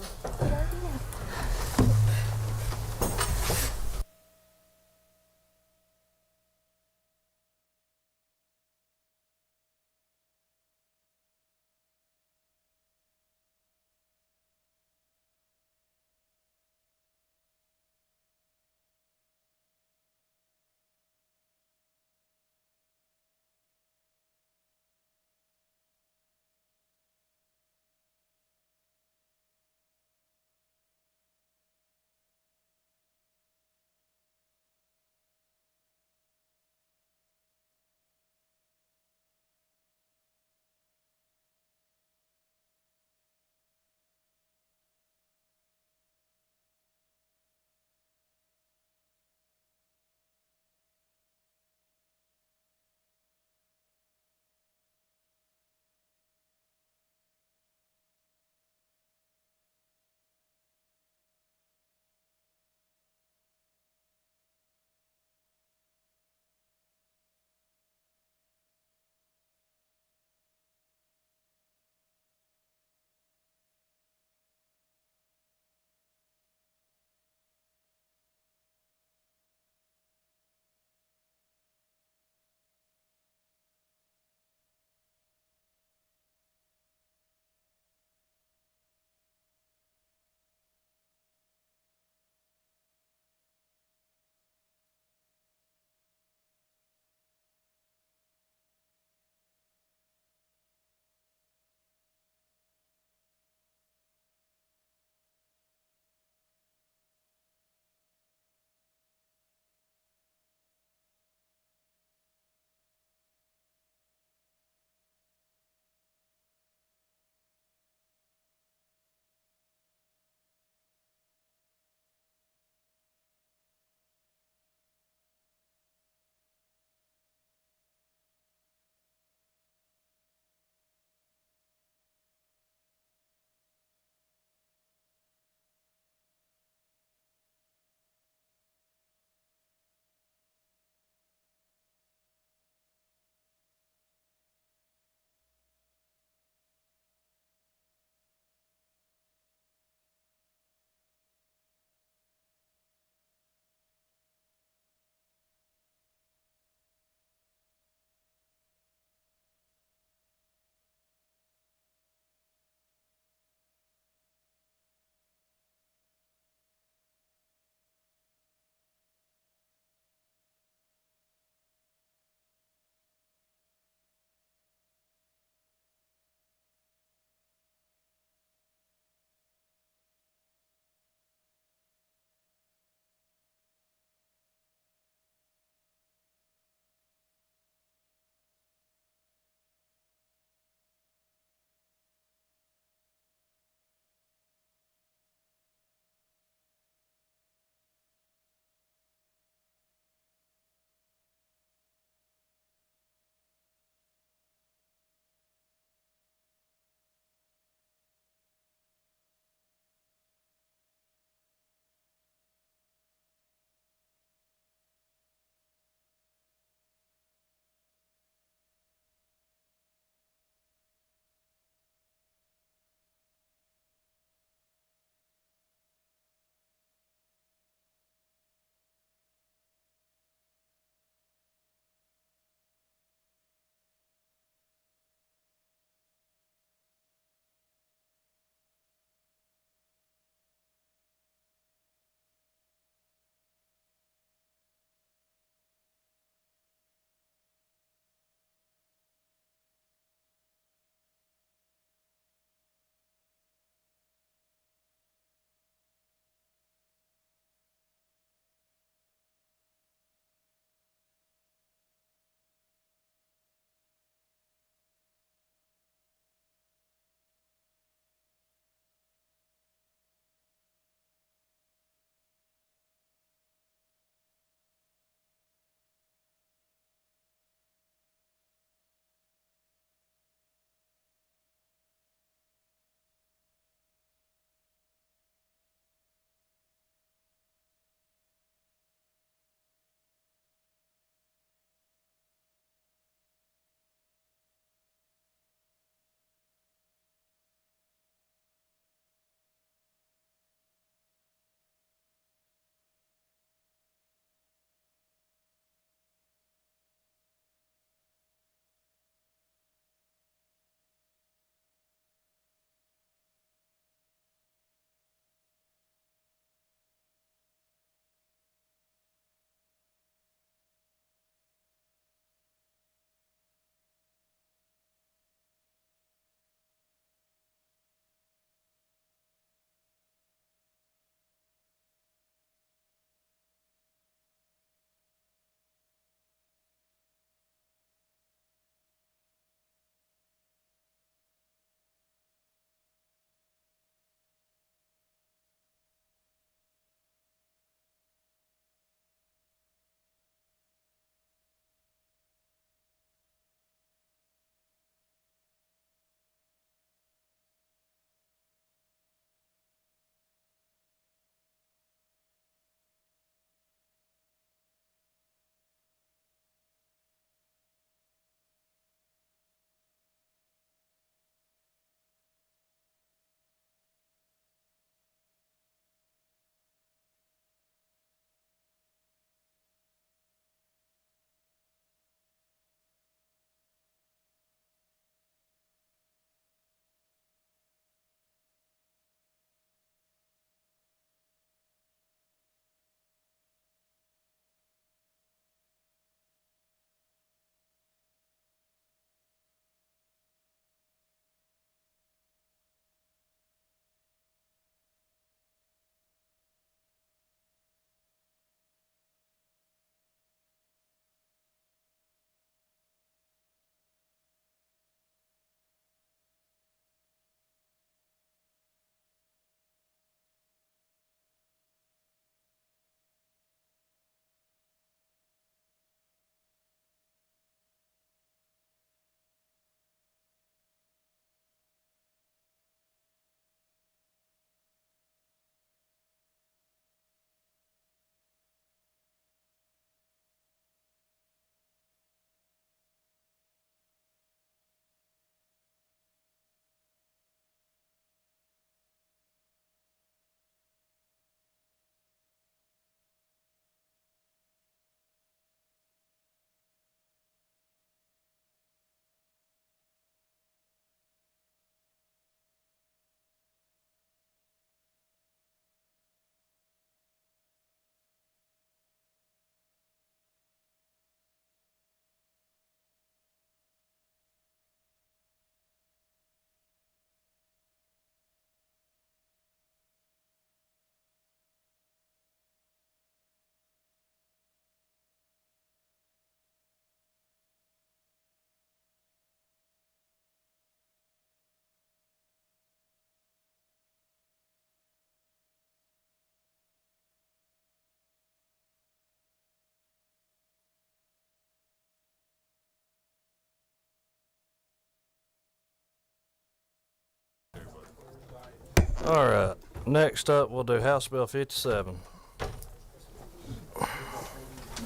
A: All right, next up, we'll do House Bill 57.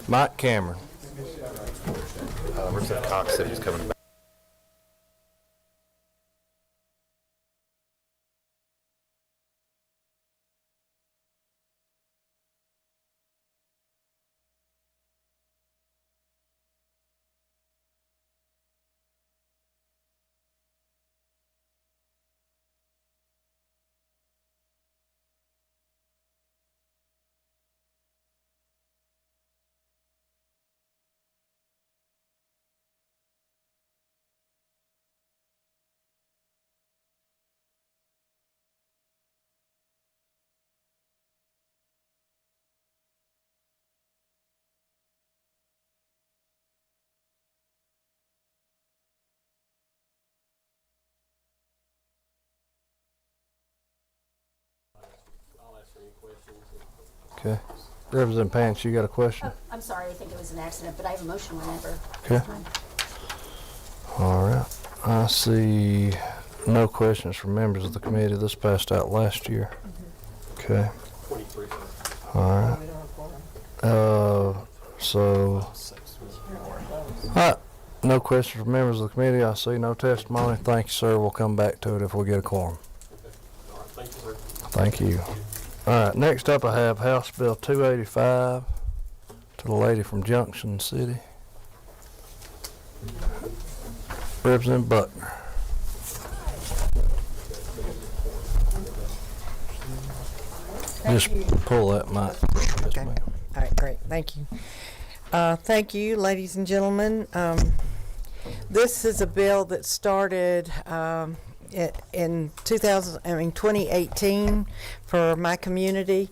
A: Mike Cameron.
N: Representative Cox said he was coming back.
A: Okay. Representative Pants, you got a question?
C: I'm sorry, I think it was an accident, but I have a motion whenever.
A: Okay. All right. I see no questions from members of the committee. This passed out last year. Okay.
N: 23.
A: All right. So, all right. No questions from members of the committee. I see no testimony. Thank you, sir. We'll come back to it if we get a quorum.
N: All right, thank you, sir.
A: Thank you. All right. Next up, I have House Bill 285 to the lady from Junction City. Representative Buckner. Just pull that mic. Yes,
O: Okay.
A: ma'am.
O: All right, great. Thank you. Thank you, ladies and gentlemen. This is a bill that started in 2018 for my community.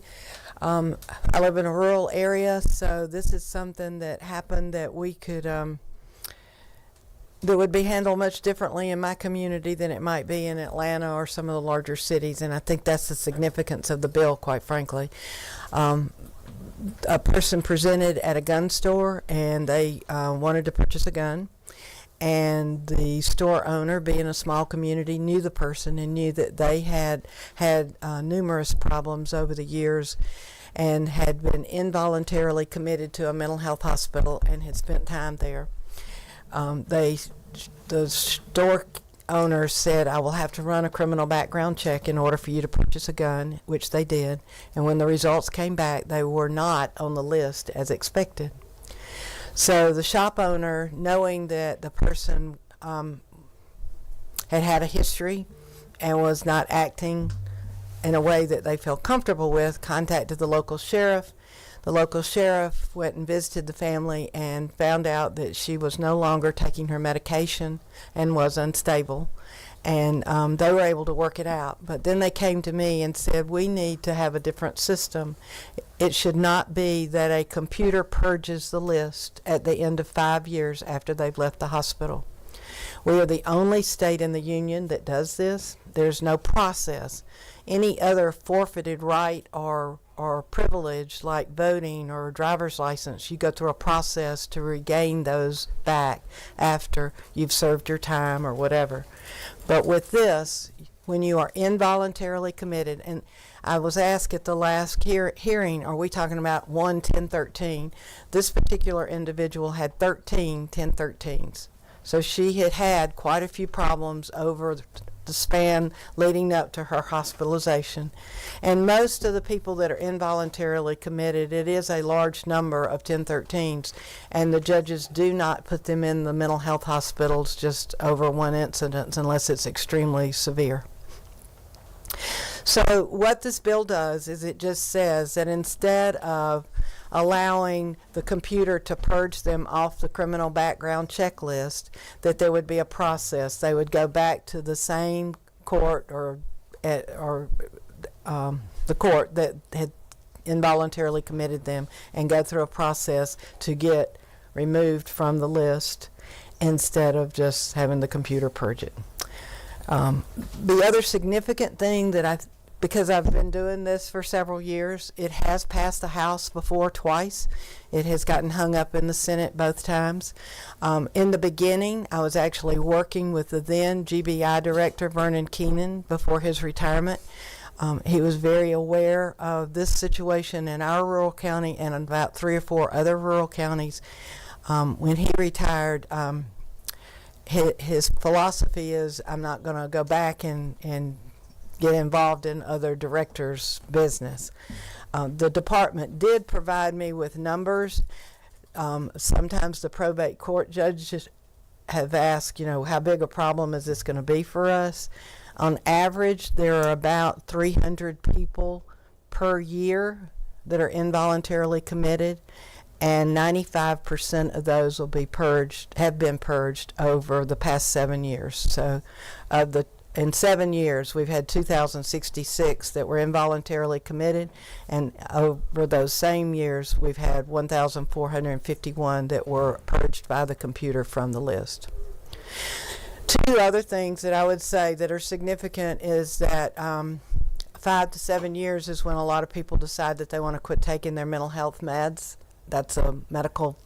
O: I live in a rural area, so this is something that happened that we could that would be handled much differently in my community than it might be in Atlanta or some of the larger cities, and I think that's the significance of the bill, quite frankly. A person presented at a gun store, and they wanted to purchase a gun, and the store owner, being a small community, knew the person and knew that they had numerous problems over the years and had been involuntarily committed to a mental health hospital and had spent time there. The store owner said, I will have to run a criminal background check in order for you to purchase a gun, which they did. And when the results came back, they were not on the list as expected. So the shop owner, knowing that the person had had a history and was not acting in a way that they felt comfortable with, contacted the local sheriff. The local sheriff went and visited the family and found out that she was no longer taking her medication and was unstable. And they were able to work it out. But then they came to me and said, we need to have a different system. It should not be that a computer purges the list at the end of 5 years after they've left the hospital. We are the only state in the union that does this. There's no process. Any other forfeited right or privilege like voting or a driver's license, you go through a process to regain those back after you've served your time or whatever. But with this, when you are involuntarily committed, and I was asked at the last hearing, are we talking about 1 1013? This particular individual had 13 1013s. So she had had quite a few problems over the span leading up to her hospitalization. And most of the people that are involuntarily committed, it is a large number of 1013s, and the judges do not put them in the mental health hospitals just over one incident unless it's extremely severe. So what this bill does is it just says that instead of allowing the computer to purge them off the criminal background checklist, that there would be a process. They would go back to the same court or the court that had involuntarily committed them and go through a process to get removed from the list instead of just having the computer purge it. The other significant thing that because I've been doing this for several years, it has passed the House before twice. It has gotten hung up in the Senate both times. In the beginning, I was actually working with the then GBI director, Vernon Keenan, before his retirement. He was very aware of this situation in our rural county and in about 3 or 4 other rural counties. When he retired, his philosophy is, I'm not going to go back and get involved in other directors' business. The department did provide me with numbers. Sometimes the probate court judges have asked, how big a problem is this going to be for us? On average, there are about 300 people per year that are involuntarily committed, and 95% of those will be have been purged over the past 7 years. So in 7 years, we've had 2,066 that were involuntarily committed, and over those same years, we've had 1,451 that were purged by the computer from the list. 2 other things that I would say that are significant is that 5 to 7 years is when a lot of people decide that they want to quit taking their mental health meds. That's a medical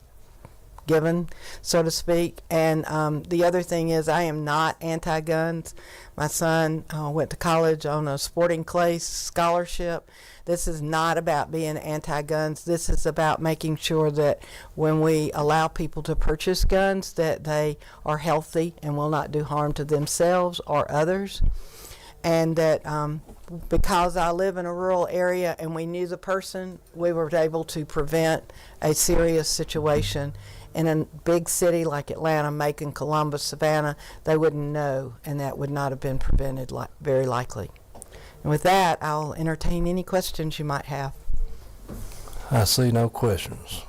O: given, so to speak. And the other thing is, I am not anti-guns. My son went to college on a sporting clay scholarship. This is not about being anti-guns. This is about making sure that when we allow people to purchase guns, that they are healthy and will not do harm to themselves or others. And that because I live in a rural area and we knew the person, we were able to prevent a serious situation. In a big city like Atlanta, Macon, Columbus, Savannah, they wouldn't know, and that would not have been prevented very likely. And with that, I'll entertain any questions you might have.
A: I see no questions.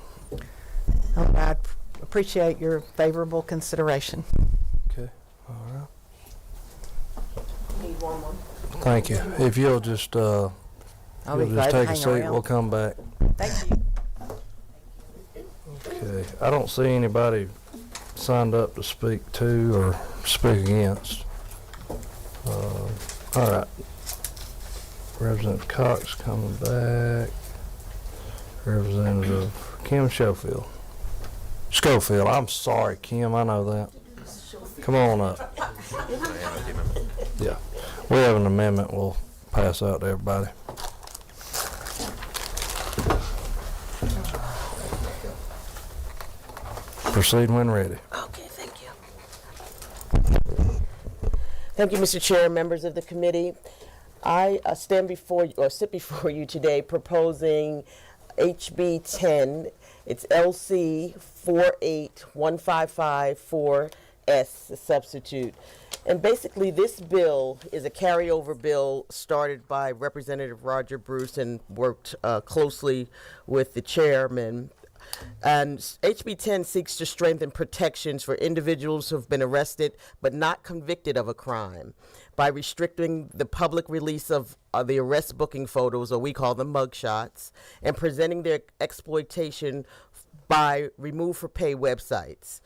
O: I appreciate your favorable consideration.
A: Okay, all right.
F: Need one more.
A: Thank you. If you'll just,
O: I'll be
A: you'll
O: glad
A: just
O: to
A: take a
O: hang
A: seat,
O: around.
A: we'll come back.
O: Thank you.
A: Okay, I don't see anybody signed up to speak to or speak against. All right. Representative Cox coming back. Representative Kim Schofield. I'm sorry, Kim, I know that. Come on up. Yeah, we have an amendment we'll pass out to everybody. Proceed when ready.
P: Okay, thank you. Thank you, Mr. Chair, members of the committee. I stand before you, or sit before you today, proposing HB 10. It's LC 48155-4S, the substitute. And basically, this bill is a carryover bill started by Representative Roger Bruce and worked closely with the chairman. And HB 10 seeks to strengthen protections for individuals who have been arrested but not convicted of a crime by restricting the public release of the arrest booking photos, or we call them mugshots, and presenting their exploitation by remove-for-pay websites.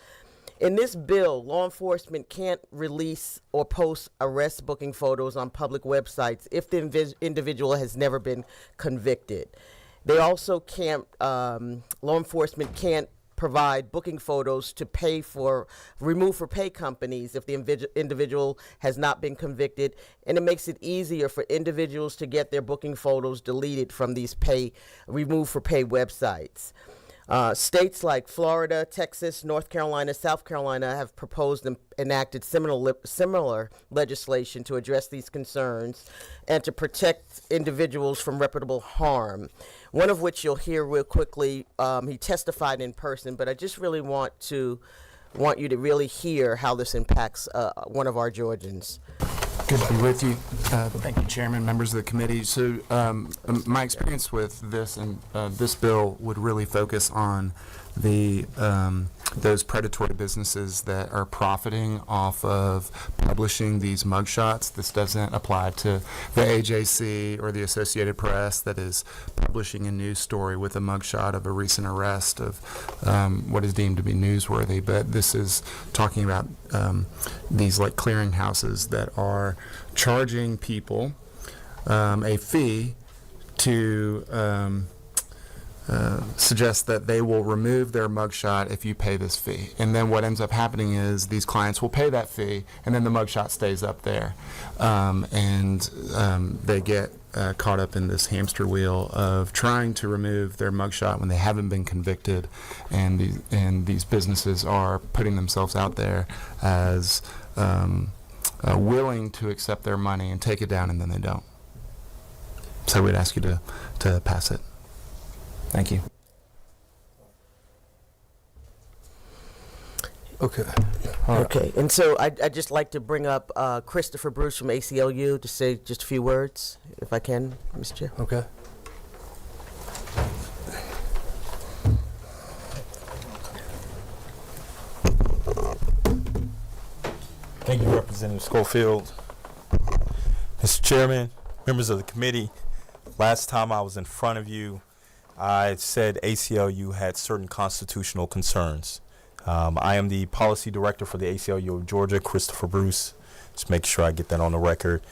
P: In this bill, law enforcement can't release or post arrest booking photos on public websites if the individual has never been convicted. They also can't, law enforcement can't provide booking photos to pay for, remove for pay companies if the individual has not been convicted, and it makes it easier for individuals to get their booking photos deleted from these remove for pay websites. States like Florida, Texas, North Carolina, South Carolina have proposed and enacted similar legislation to address these concerns and to protect individuals from reputable harm. One of which you'll hear real quickly. He testified in person, but I just really want you to really hear how this impacts one of our Georgians.
Q: Good to be with you. Thank you, Chairman, members of the committee. So my experience with this and this bill would really focus on those predatory businesses that are profiting off of publishing these mugshots. This doesn't apply to the AJC or the Associated Press that is publishing a news story with a mugshot of a recent arrest of what is deemed to be newsworthy. But this is talking about these like clearinghouses that are charging people a fee to suggests that they will remove their mugshot if you pay this fee. And then what ends up happening is these clients will pay that fee, and then the mugshot stays up there. They get caught up in this hamster wheel of trying to remove their mugshot when they haven't been convicted, and these businesses are putting themselves out there as willing to accept their money and take it down, and then they don't. So we'd ask you to pass it.
M: Thank you.
A: Okay. All right.
P: Okay, and so I'd just like to bring up Christopher Bruce from ACLU to say just a few words, if I can, Mr. Chair.
A: Okay.
R: Thank you, Representative Schofield. Mr. Chairman, members of the committee, last time I was in front of you, I said ACLU had certain constitutional concerns. I am the policy director for the ACLU of Georgia, Christopher Bruce. Just make sure I get that on the record.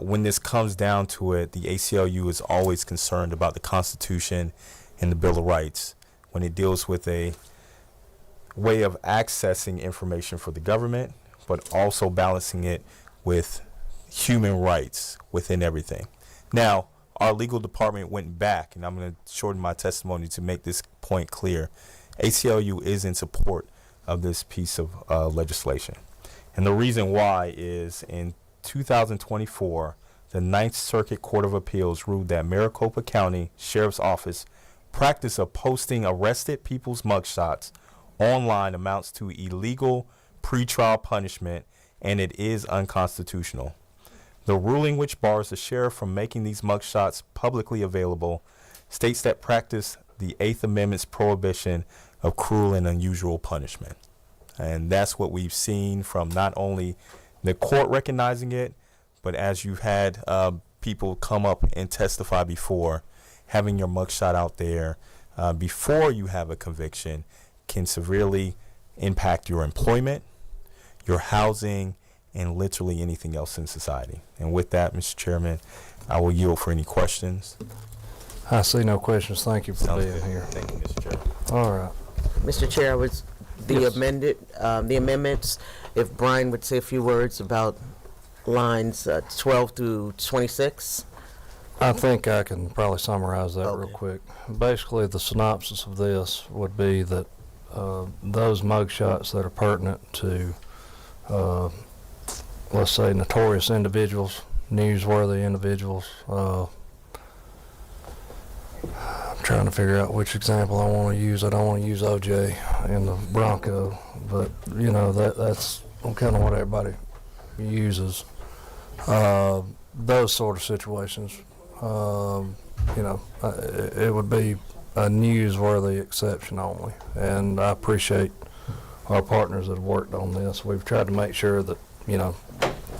R: When this comes down to it, the ACLU is always concerned about the Constitution and the Bill of Rights when it deals with a way of accessing information for the government, but also balancing it with human rights within everything. Now, our legal department went back, and I'm going to shorten my testimony to make this point clear. ACLU is in support of this piece of legislation. And the reason why is in 2024, the Ninth Circuit Court of Appeals ruled that Maricopa County Sheriff's Office practice of posting arrested people's mugshots online amounts to illegal pretrial punishment, and it is unconstitutional. The ruling, which bars the sheriff from making these mugshots publicly available, states that practice the Eighth Amendment's prohibition of cruel and unusual punishment. And that's what we've seen from not only the court recognizing it, but as you've had people come up and testify before, having your mugshot out there before you have a conviction can severely impact your employment, your housing, and literally anything else in society. And with that, Mr. Chairman, I will yield for any questions.
A: I see no questions. Thank you for
R: Sounds
A: being
R: good.
A: here.
R: Thank you, Mr. Chairman.
A: All right.
P: Mr. Chair, was the
A: Yes.
P: the amendments, if Brian would say a few words about lines 12 through 26?
A: I think I can probably summarize that real
P: Okay.
A: quick. Basically, the synopsis of this would be that those mugshots that are pertinent to, let's say, notorious individuals, newsworthy individuals. I'm trying to figure out which example I want to use. I don't want to use OJ and the Bronco, but you know that's kind of what everybody uses. Those sort of situations, it would be a newsworthy exception only. And I appreciate our partners that have worked on this. We've tried to make sure that,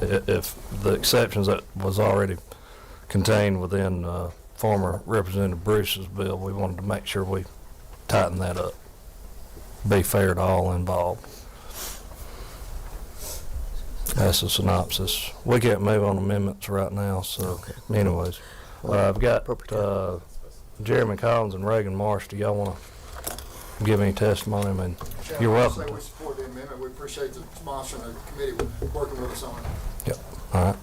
A: if the exceptions that was already contained within former Representative Bruce's bill, we wanted to make sure we tighten that up, be fair to all involved. That's the synopsis. We can't move on amendments right now, so anyways. I've got Jeremy Collins and Reagan Marsh. Do y'all want to give any testimony? I mean, you're welcome.
S: We support the amendment. We appreciate the sponsor and the committee working with us on it.
A: Yep. All right.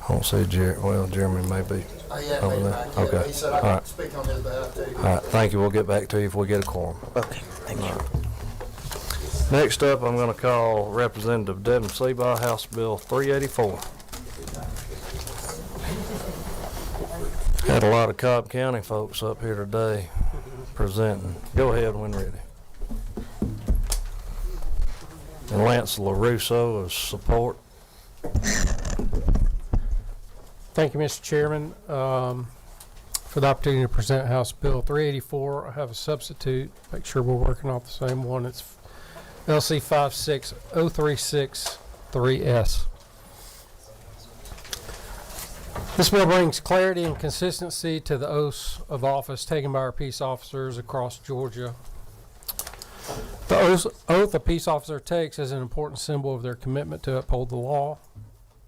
A: I don't see Jeremy may be
S: Yeah,
A: over
S: maybe
A: there.
S: back.
A: Okay.
S: He said
A: All
S: I could
A: right.
S: speak on his behalf too.
A: All right. Thank you. We'll get back to you if we get a quorum.
P: Okay, thank you.
A: Next up, I'm going to call Representative Devin Seabaugh, House Bill 384. Had a lot of Cobb County folks up here today presenting. Go ahead when ready. And Lance LaRusso is support.
T: Thank you, Mr. Chairman, for the opportunity to present House Bill 384. I have a substitute. Make sure we're working off the same one. It's LC 56036-3S. This bill brings clarity and consistency to the oaths of office taken by our peace officers across Georgia. The oath a peace officer takes is an important symbol of their commitment to uphold the law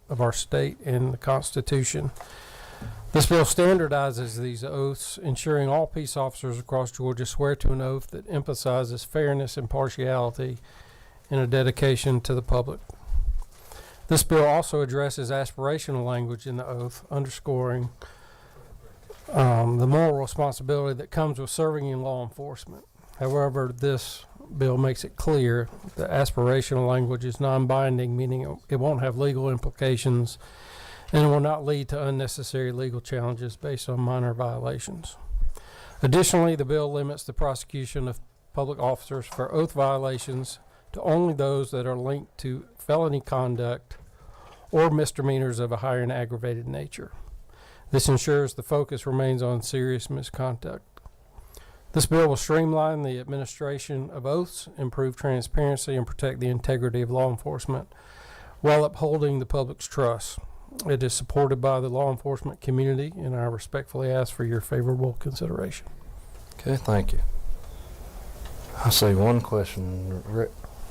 T: of our state and the Constitution. This bill standardizes these oaths, ensuring all peace officers across Georgia swear to an oath that emphasizes fairness, impartiality, and a dedication to the public. This bill also addresses aspirational language in the oath, underscoring the moral responsibility that comes with serving in law enforcement. However, this bill makes it clear that aspirational language is non-binding, meaning it won't have legal implications and will not lead to unnecessary legal challenges based on minor violations. Additionally, the bill limits the prosecution of public officers for oath violations to only those that are linked to felony conduct or misdemeanors of a higher and aggravated nature. This ensures the focus remains on serious misconduct. This bill will streamline the administration of oaths, improve transparency, and protect the integrity of law enforcement while upholding the public's trust. It is supported by the law enforcement community, and I respectfully ask for your favorable consideration.
A: Okay, thank you. I see one question.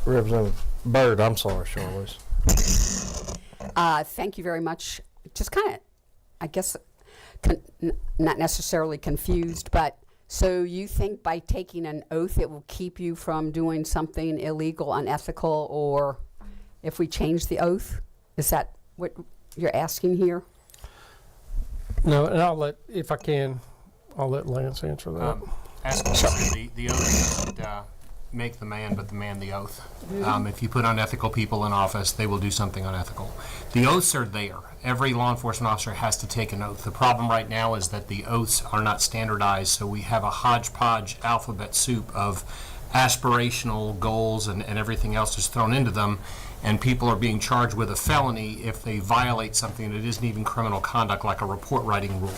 A: Representative Byrd, I'm sorry, Charlize.
H: Thank you very much. Just kind of, I guess, not necessarily confused, but so you think by taking an oath it will keep you from doing something illegal, unethical, or if we change the oath? Is that what you're asking here?
T: No, and I'll let, if I can, I'll let Lance answer that.
N: The oath doesn't make the man, but the man the oath. If you put unethical people in office, they will do something unethical. The oaths are there. Every law enforcement officer has to take an oath. The problem right now is that the oaths are not standardized, so we have a hodgepodge alphabet soup of aspirational goals and everything else is thrown into them, and people are being charged with a felony if they violate something that isn't even criminal conduct, like a report writing rule.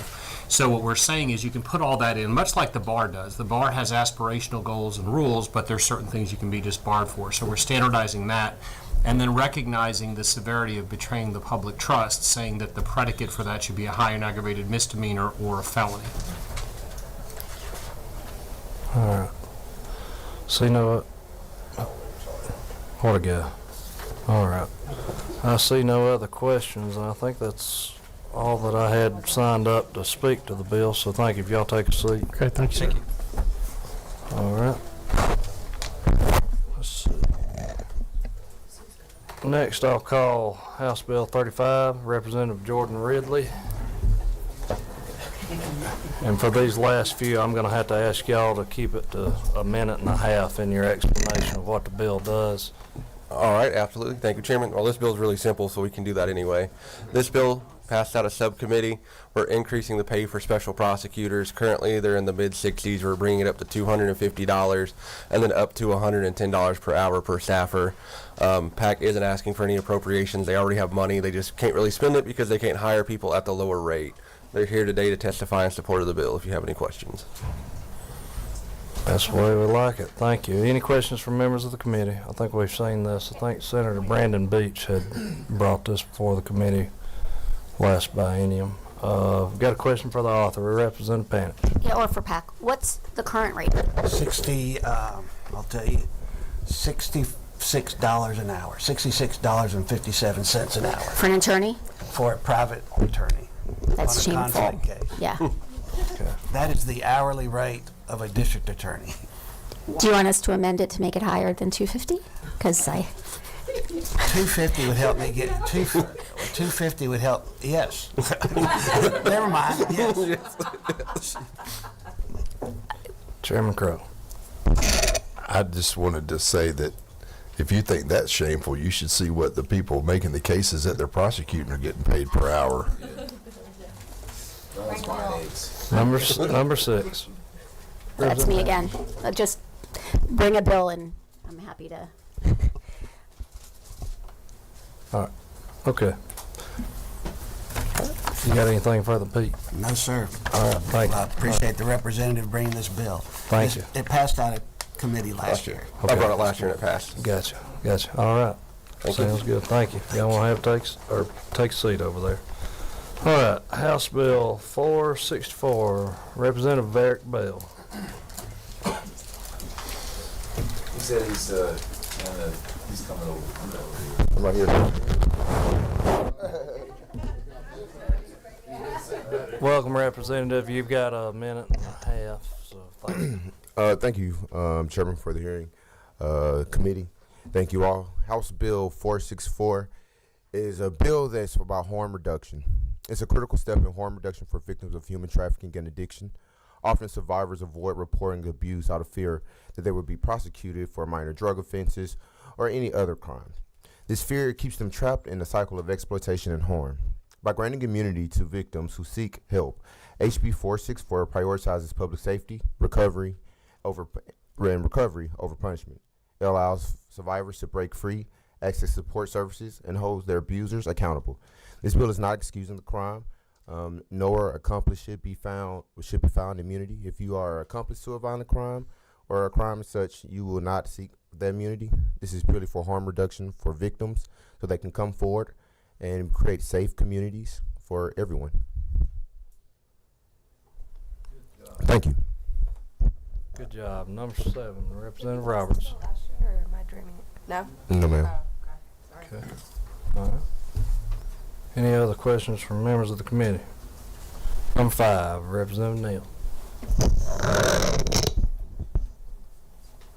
N: So what we're saying is you can put all that in, much like the bar does. The bar has aspirational goals and rules, but there's certain things you can be disbarred for. So we're standardizing that, and then recognizing the severity of betraying the public trust, saying that the predicate for that should be a high and aggravated misdemeanor or a felony.
A: All right. See, what a guy. All right. I see no other questions, and I think that's all that I had signed up to speak to the bill, so thank you. If y'all take a seat.
T: Okay, thank you.
A: Thank you. All right. Let's see. Next, I'll call House Bill 35, Representative Jordan Ridley. And for these last few, I'm going to have to ask y'all to keep it to a minute and a half in your explanation of what the bill does.
U: All right, absolutely. Thank you, Chairman. Well, this bill is really simple, so we can do that anyway. This bill passed out of subcommittee. We're increasing the pay for special prosecutors. Currently, they're in the mid-60s. We're bringing it up to $250 and then up to $110 per hour per staffer. PAC isn't asking for any appropriations. They already have money. They just can't really spend it because they can't hire people at the lower rate. They're here today to testify in support of the bill if you have any questions.
A: That's the way we like it. Thank you. Any questions from members of the committee? I think we've seen this. I think Senator Brandon Beach had brought this before the committee last biennium. We've got a question for the author, Representative Panic.
C: Yeah, or for PAC. What's the current rate?
V: I'll tell you, $66 an hour, $66.57 an hour.
C: For an attorney?
V: For a private attorney.
C: That's
V: on a
C: shameful.
V: contract case.
C: Yeah.
V: Okay. That is the hourly rate of a district attorney.
C: Do you want us to amend it to make it higher than 250? Because
V: 250 would help me get 250 would help. Yes. Never mind. Yes.
A: Chairman Crow.
G: I just wanted to say that if you think that's shameful, you should see what the people making the cases that they're prosecuting are getting paid per hour.
A: Number 6.
C: that's me again. Just bring a bill and I'm happy to.
A: All right. Okay. You got anything further, Pete?
V: No, sir.
A: All right. Thank you.
V: I appreciate the representative bringing this bill.
A: Thank you.
V: It passed out of committee last year.
A: Okay.
U: I brought it last year and it passed.
A: Gotcha. All right. Sounds good. Thank you. Y'all want to take a seat over there. All right. House Bill 464, Representative Varick Bell.
L: He said he's coming over.
U: I'm right here.
A: Welcome, Representative. You've got a minute and a half, so thank you.
B: Thank you, Chairman, for the hearing. Committee, thank you all. House Bill 464 is a bill that's about harm reduction. It's a critical step in harm reduction for victims of human trafficking and addiction. Often survivors avoid reporting abuse out of fear that they would be prosecuted for minor drug offenses or any other crimes. This fear keeps them trapped in a cycle of exploitation and harm. By granting immunity to victims who seek help, HB 464 prioritizes public safety, recovery over punishment. It allows survivors to break free, access support services, and holds their abusers accountable. This bill is not excusing the crime, nor accomplice should be found immunity. If you are accomplice to a violent crime or a crime as such, you will not seek that immunity. This is purely for harm reduction for victims so they can come forward and create safe communities for everyone. Thank you.
A: Good job. Number 7, Representative Roberts.
F: Or am I dreaming it? No?
B: No, ma'am.
A: Okay. All right. Any other questions from members of the committee? Number 5, Representative Neal.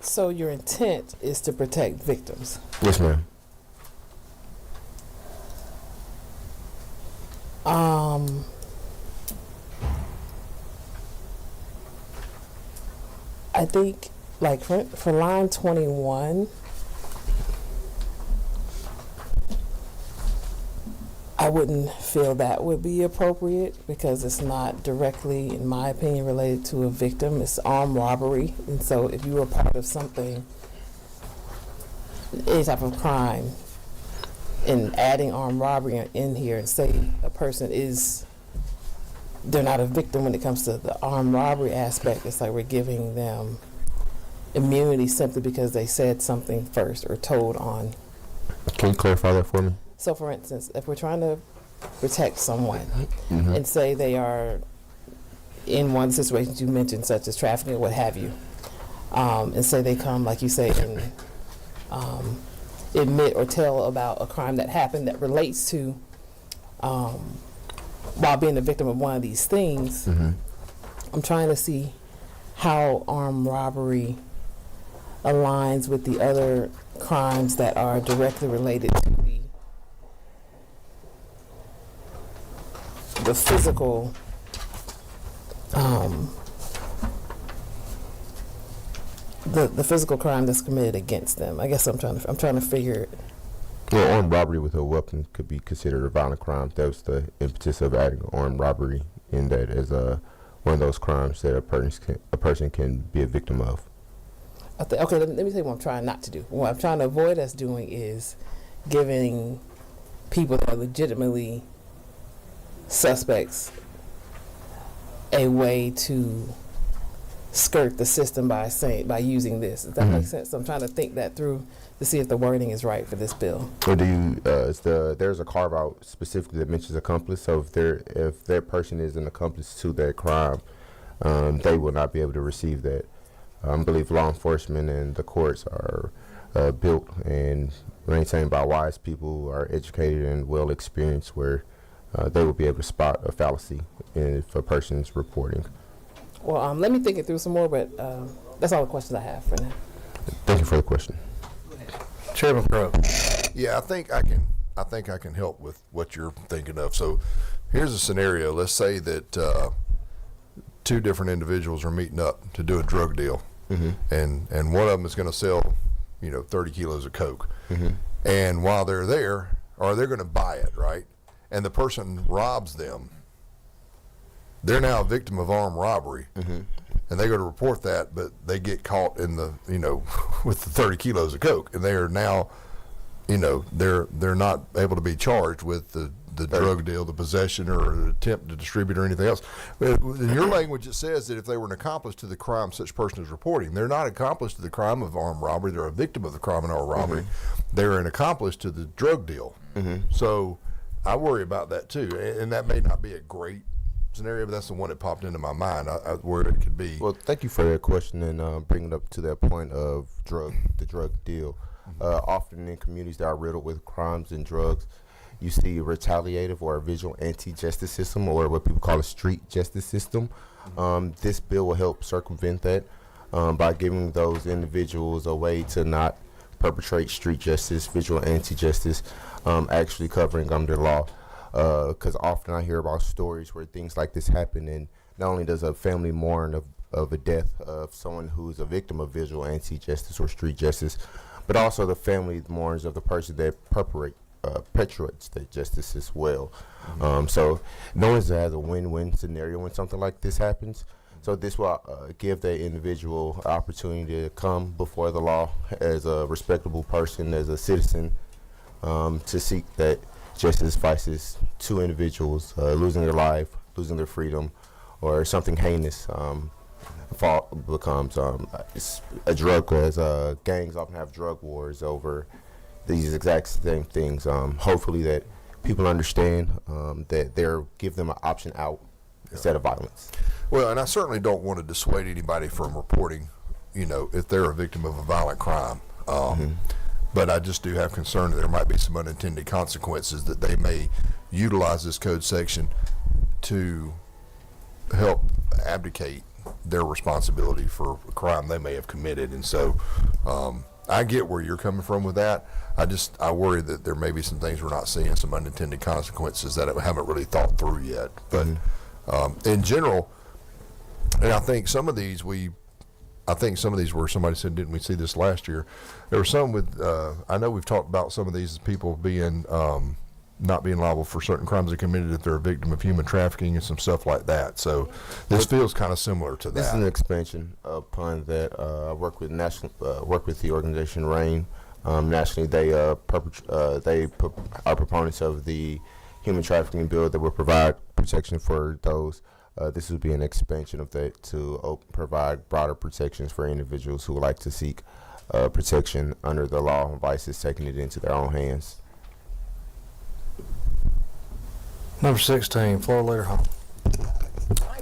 D: So your intent is to protect victims?
B: Yes, ma'am.
D: I think, like, for line 21, I wouldn't feel that would be appropriate because it's not directly, in my opinion, related to a victim. It's armed robbery. And so if you were part of something, any type of crime, and adding armed robbery in here and say a person they're not a victim when it comes to the armed robbery aspect, it's like we're giving them immunity simply because they said something first or told on.
B: Can you clarify that for me?
D: So, for instance, if we're trying to protect someone and say they are in one of the situations you mentioned, such as trafficking or what have you, and say they come, like you say, and admit or tell about a crime that happened that relates to while being a victim of one of these things, I'm trying to see how armed robbery aligns with the other crimes that are directly related to the physical the physical crime that's committed against them. I guess I'm trying to figure it.
B: Well, armed robbery with a weapon could be considered a violent crime. That was the impetus of adding armed robbery in that as one of those crimes that a person can be a victim of.
D: Okay, let me tell you what I'm trying not to do. What I'm trying to avoid us doing is giving people that are legitimately suspects a way to skirt the system by using this. Does that make sense? So I'm trying to think that through to see if the wording is right for this bill.
B: Or do you? There's a carve out specifically that mentions accomplice. So if that person is an accomplice to that crime, they will not be able to receive that. I believe law enforcement and the courts are built and maintained by wise people who are educated and well experienced, where they will be able to spot a fallacy if a person is reporting.
D: Well, let me think it through some more, but that's all the questions I have for now.
B: Thank you for the question.
A: Chairman Crowe.
G: Yeah, I think I can help with what you're thinking of. So here's a scenario. Let's say that 2 different individuals are meeting up to do a drug deal, and one of them is going to sell, 30 kilos of coke. And while they're there, or they're going to buy it, right? And the person robs them. They're now a victim of armed robbery, and they go to report that, but they get caught in the, with the 30 kilos of coke, and they are now, they're not able to be charged with the drug deal, the possession, or an attempt to distribute or anything else. But in your language, it says that if they were an accomplice to the crime such person is reporting, they're not accomplice to the crime of armed robbery. They're a victim of the crime of armed robbery. They're an accomplice to the drug deal. So I worry about that too, and that may not be a great scenario, but that's the one that popped into my mind where it could be.
B: Well, thank you for that question and bringing it up to that point of the drug deal. Often in communities that are riddled with crimes and drugs, you see a retaliative or a visual anti-justice system, or what people call a street justice system. This bill will help circumvent that by giving those individuals a way to not perpetrate street justice, visual anti-justice, actually covering under law. Because often I hear about stories where things like this happen, and not only does a family mourn of a death of someone who's a victim of visual anti-justice or street justice, but also the family mourns of the person that perpetuates that justice as well. So no one has a win-win scenario when something like this happens. So this will give the individual opportunity to come before the law as a respectable person, as a citizen, to seek that justice vices two individuals losing their life, losing their freedom, or something heinous becomes a drug, as gangs often have drug wars over these exact same things. Hopefully that people understand that they're give them an option out instead of violence.
G: Well, and I certainly don't want to dissuade anybody from reporting, if they're a victim of a violent crime. But I just do have concern that there might be some unintended consequences, that they may utilize this code section to help abdicate their responsibility for a crime they may have committed. And so I get where you're coming from with that. I worry that there may be some things we're not seeing, some unintended consequences that I haven't really thought through yet. But in general, and I think some of these where somebody said, didn't we see this last year? There were some with, I know we've talked about some of these people being, not being liable for certain crimes they committed if they're a victim of human trafficking and some stuff like that. So this feels kind of similar to that.
B: This is an expansion upon that. I work with the organization RAIN. Nationally, they are proponents of the human trafficking bill that will provide protection for those. This would be an expansion of that to provide broader protections for individuals who would like to seek protection under the law of vices, taking it into their own hands.
A: Number 16, Floor Leader Hall.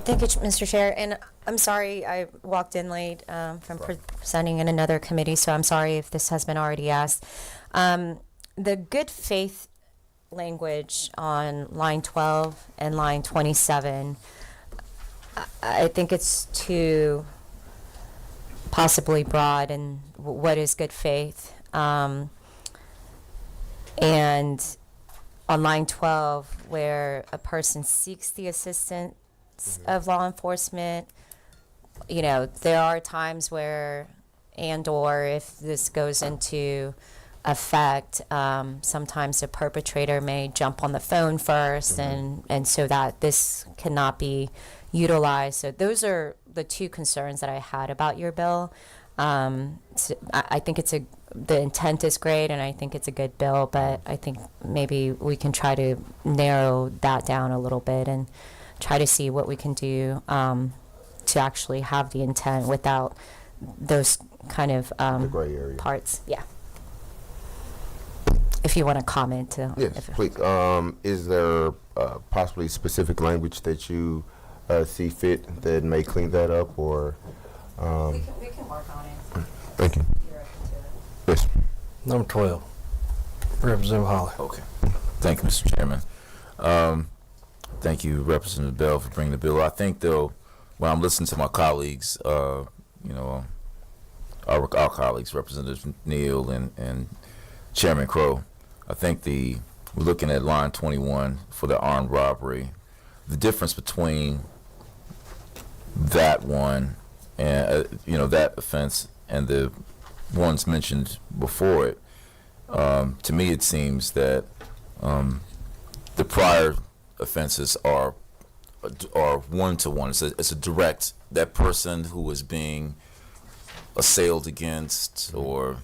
E: Thank you, Mr. Chair. And I'm sorry I walked in late from presenting in another committee, so I'm sorry if this has been already asked. The good faith language on line 12 and line 27, I think it's too possibly broad. And what is good faith? And on line 12, where a person seeks the assistance of law enforcement, there are times where, or if this goes into effect, sometimes the perpetrator may jump on the phone first, and so that this cannot be utilized. So those are the two concerns that I had about your bill. So I think the intent is great, and I think it's a good bill, but I think maybe we can try to narrow that down a little bit and try to see what we can do to actually have the intent without those kind of
B: the gray area
E: parts. Yeah. If you want to comment.
B: Yes, please. Is there possibly specific language that you see fit that may clean that up, or?
E: We can work on it.
B: Thank you. Yes.
A: Number 12, Representative Holly.
L: Okay. Thank you, Mr. Chairman. Thank you, Representative Bell, for bringing the bill. I think, though, when I'm listening to my colleagues, our colleagues, Representative Neal and Chairman Crow, I think we're looking at line 21 for the armed robbery. The difference between that one and that offense and the ones mentioned before it, to me it seems that the prior offenses are one-to-one. It's a direct, that person who is being assailed against or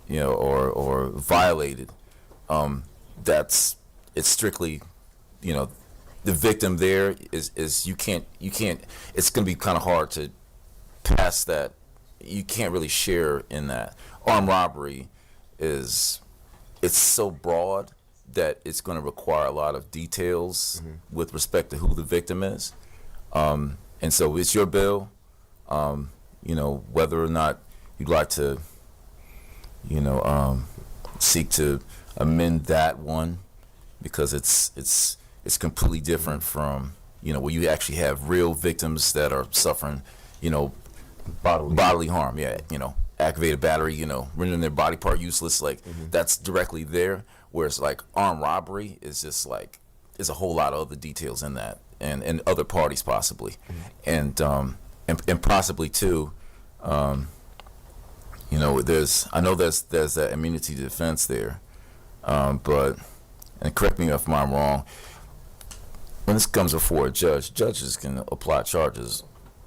L: violated, it's strictly, the victim there is you can't, it's going to be kind of hard to pass that. You can't really share in that. Armed robbery it's so broad that it's going to require a lot of details with respect to who the victim is. And so it's your bill, whether or not you'd like to, seek to amend that one because it's completely different from, you know, where you actually have real victims that are suffering, you know, bodily harm. Yeah, you know, aggravated battery, you know, rendering their body part useless. Like that's directly there. Whereas like armed robbery is just like, there's a whole lot of other details in that, and other parties possibly, and possibly too. You know, I know there's that immunity to defense there, but, and correct me if I'm wrong, when this comes before a judge, judges can apply charges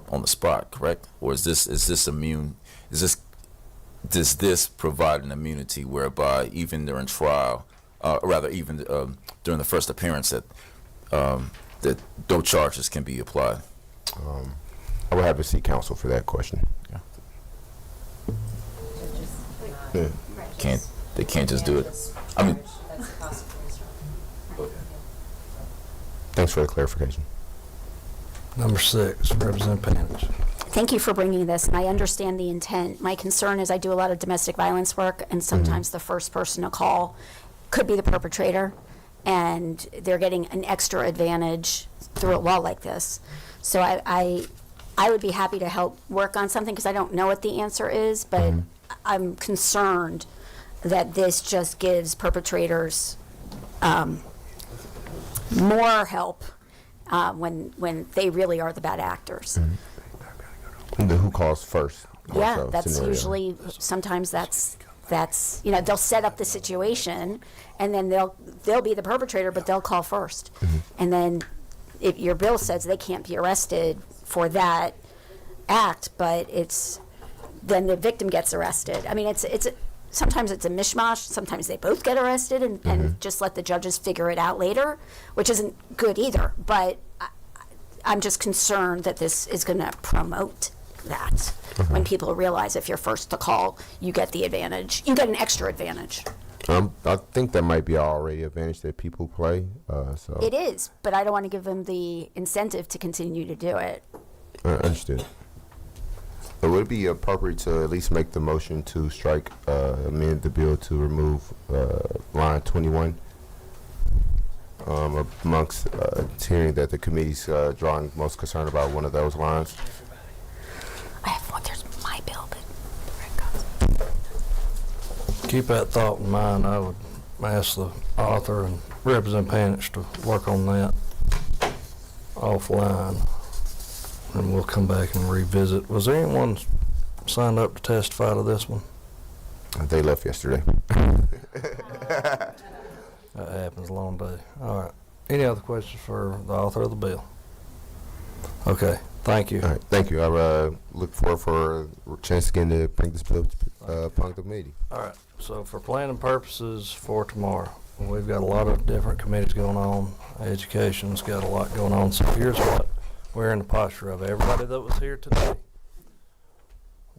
L: on the spot, correct? Or is this immune? Does this provide an immunity whereby even during trial, even during the first appearance, that no charges can be applied?
B: I would have to seek counsel for that question.
L: Yeah. They can't just do it. I mean,
B: thanks for the clarification.
A: Number 6, Representative Panich.
C: Thank you for bringing this, and I understand the intent. My concern is I do a lot of domestic violence work, and sometimes the first person to call could be the perpetrator, and they're getting an extra advantage through a law like this. So I would be happy to help work on something, because I don't know what the answer is, but I'm concerned that this just gives perpetrators more help when they really are the bad actors.
B: Who calls first?
C: Yeah, that's usually, sometimes that's you know, they'll set up the situation, and then they'll be the perpetrator, but they'll call first. And then if your bill says they can't be arrested for that act, but then the victim gets arrested. I mean, sometimes it's a mishmash. Sometimes they both get arrested and just let the judges figure it out later, which isn't good either. But I'm just concerned that this is going to promote that. When people realize if you're first to call, you get the advantage. You get an extra advantage.
B: I think that might be already an advantage that people play. So
C: It is, but I don't want to give them the incentive to continue to do it.
B: Understood. But would it be appropriate to at least make the motion to strike, amend the bill to remove line 21 amongst hearing that the committee's drawing most concern about one of those lines?
C: I have one. There's my bill, but
A: Keep that thought in mind. I would ask the author and Representative Panich to work on that offline, and we'll come back and revisit. Was there anyone signed up to testify to this one?
B: They left yesterday.
A: That happens, a long day. All right. Any other questions for the author of the bill? Okay. Thank you.
B: All right. Thank you. I look forward for a chance again to bring this bill upon the committee.
A: All right. So for planning purposes for tomorrow, we've got a lot of different committees going on. Education's got a lot going on. So here's what we're in the posture of. Everybody that was here today,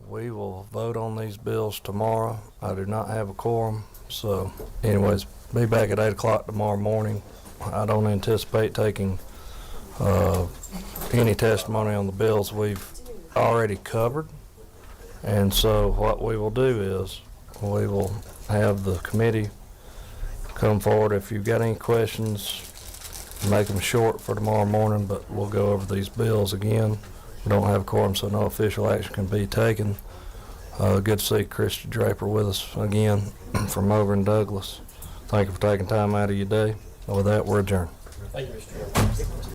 A: we will vote on these bills tomorrow. I do not have a quorum. So anyways, be back at 8 o'clock tomorrow morning. I don't anticipate taking any testimony on the bills we've already covered. And so what we will do is we will have the committee come forward. If you've got any questions, make them short for tomorrow morning, but we'll go over these bills again. We don't have a quorum, so no official action can be taken. Good to see Christy Draper with us again from over in Douglas. Thank you for taking time out of your day. With that, we're adjourned.
M: Thank you, Mr. Chairman.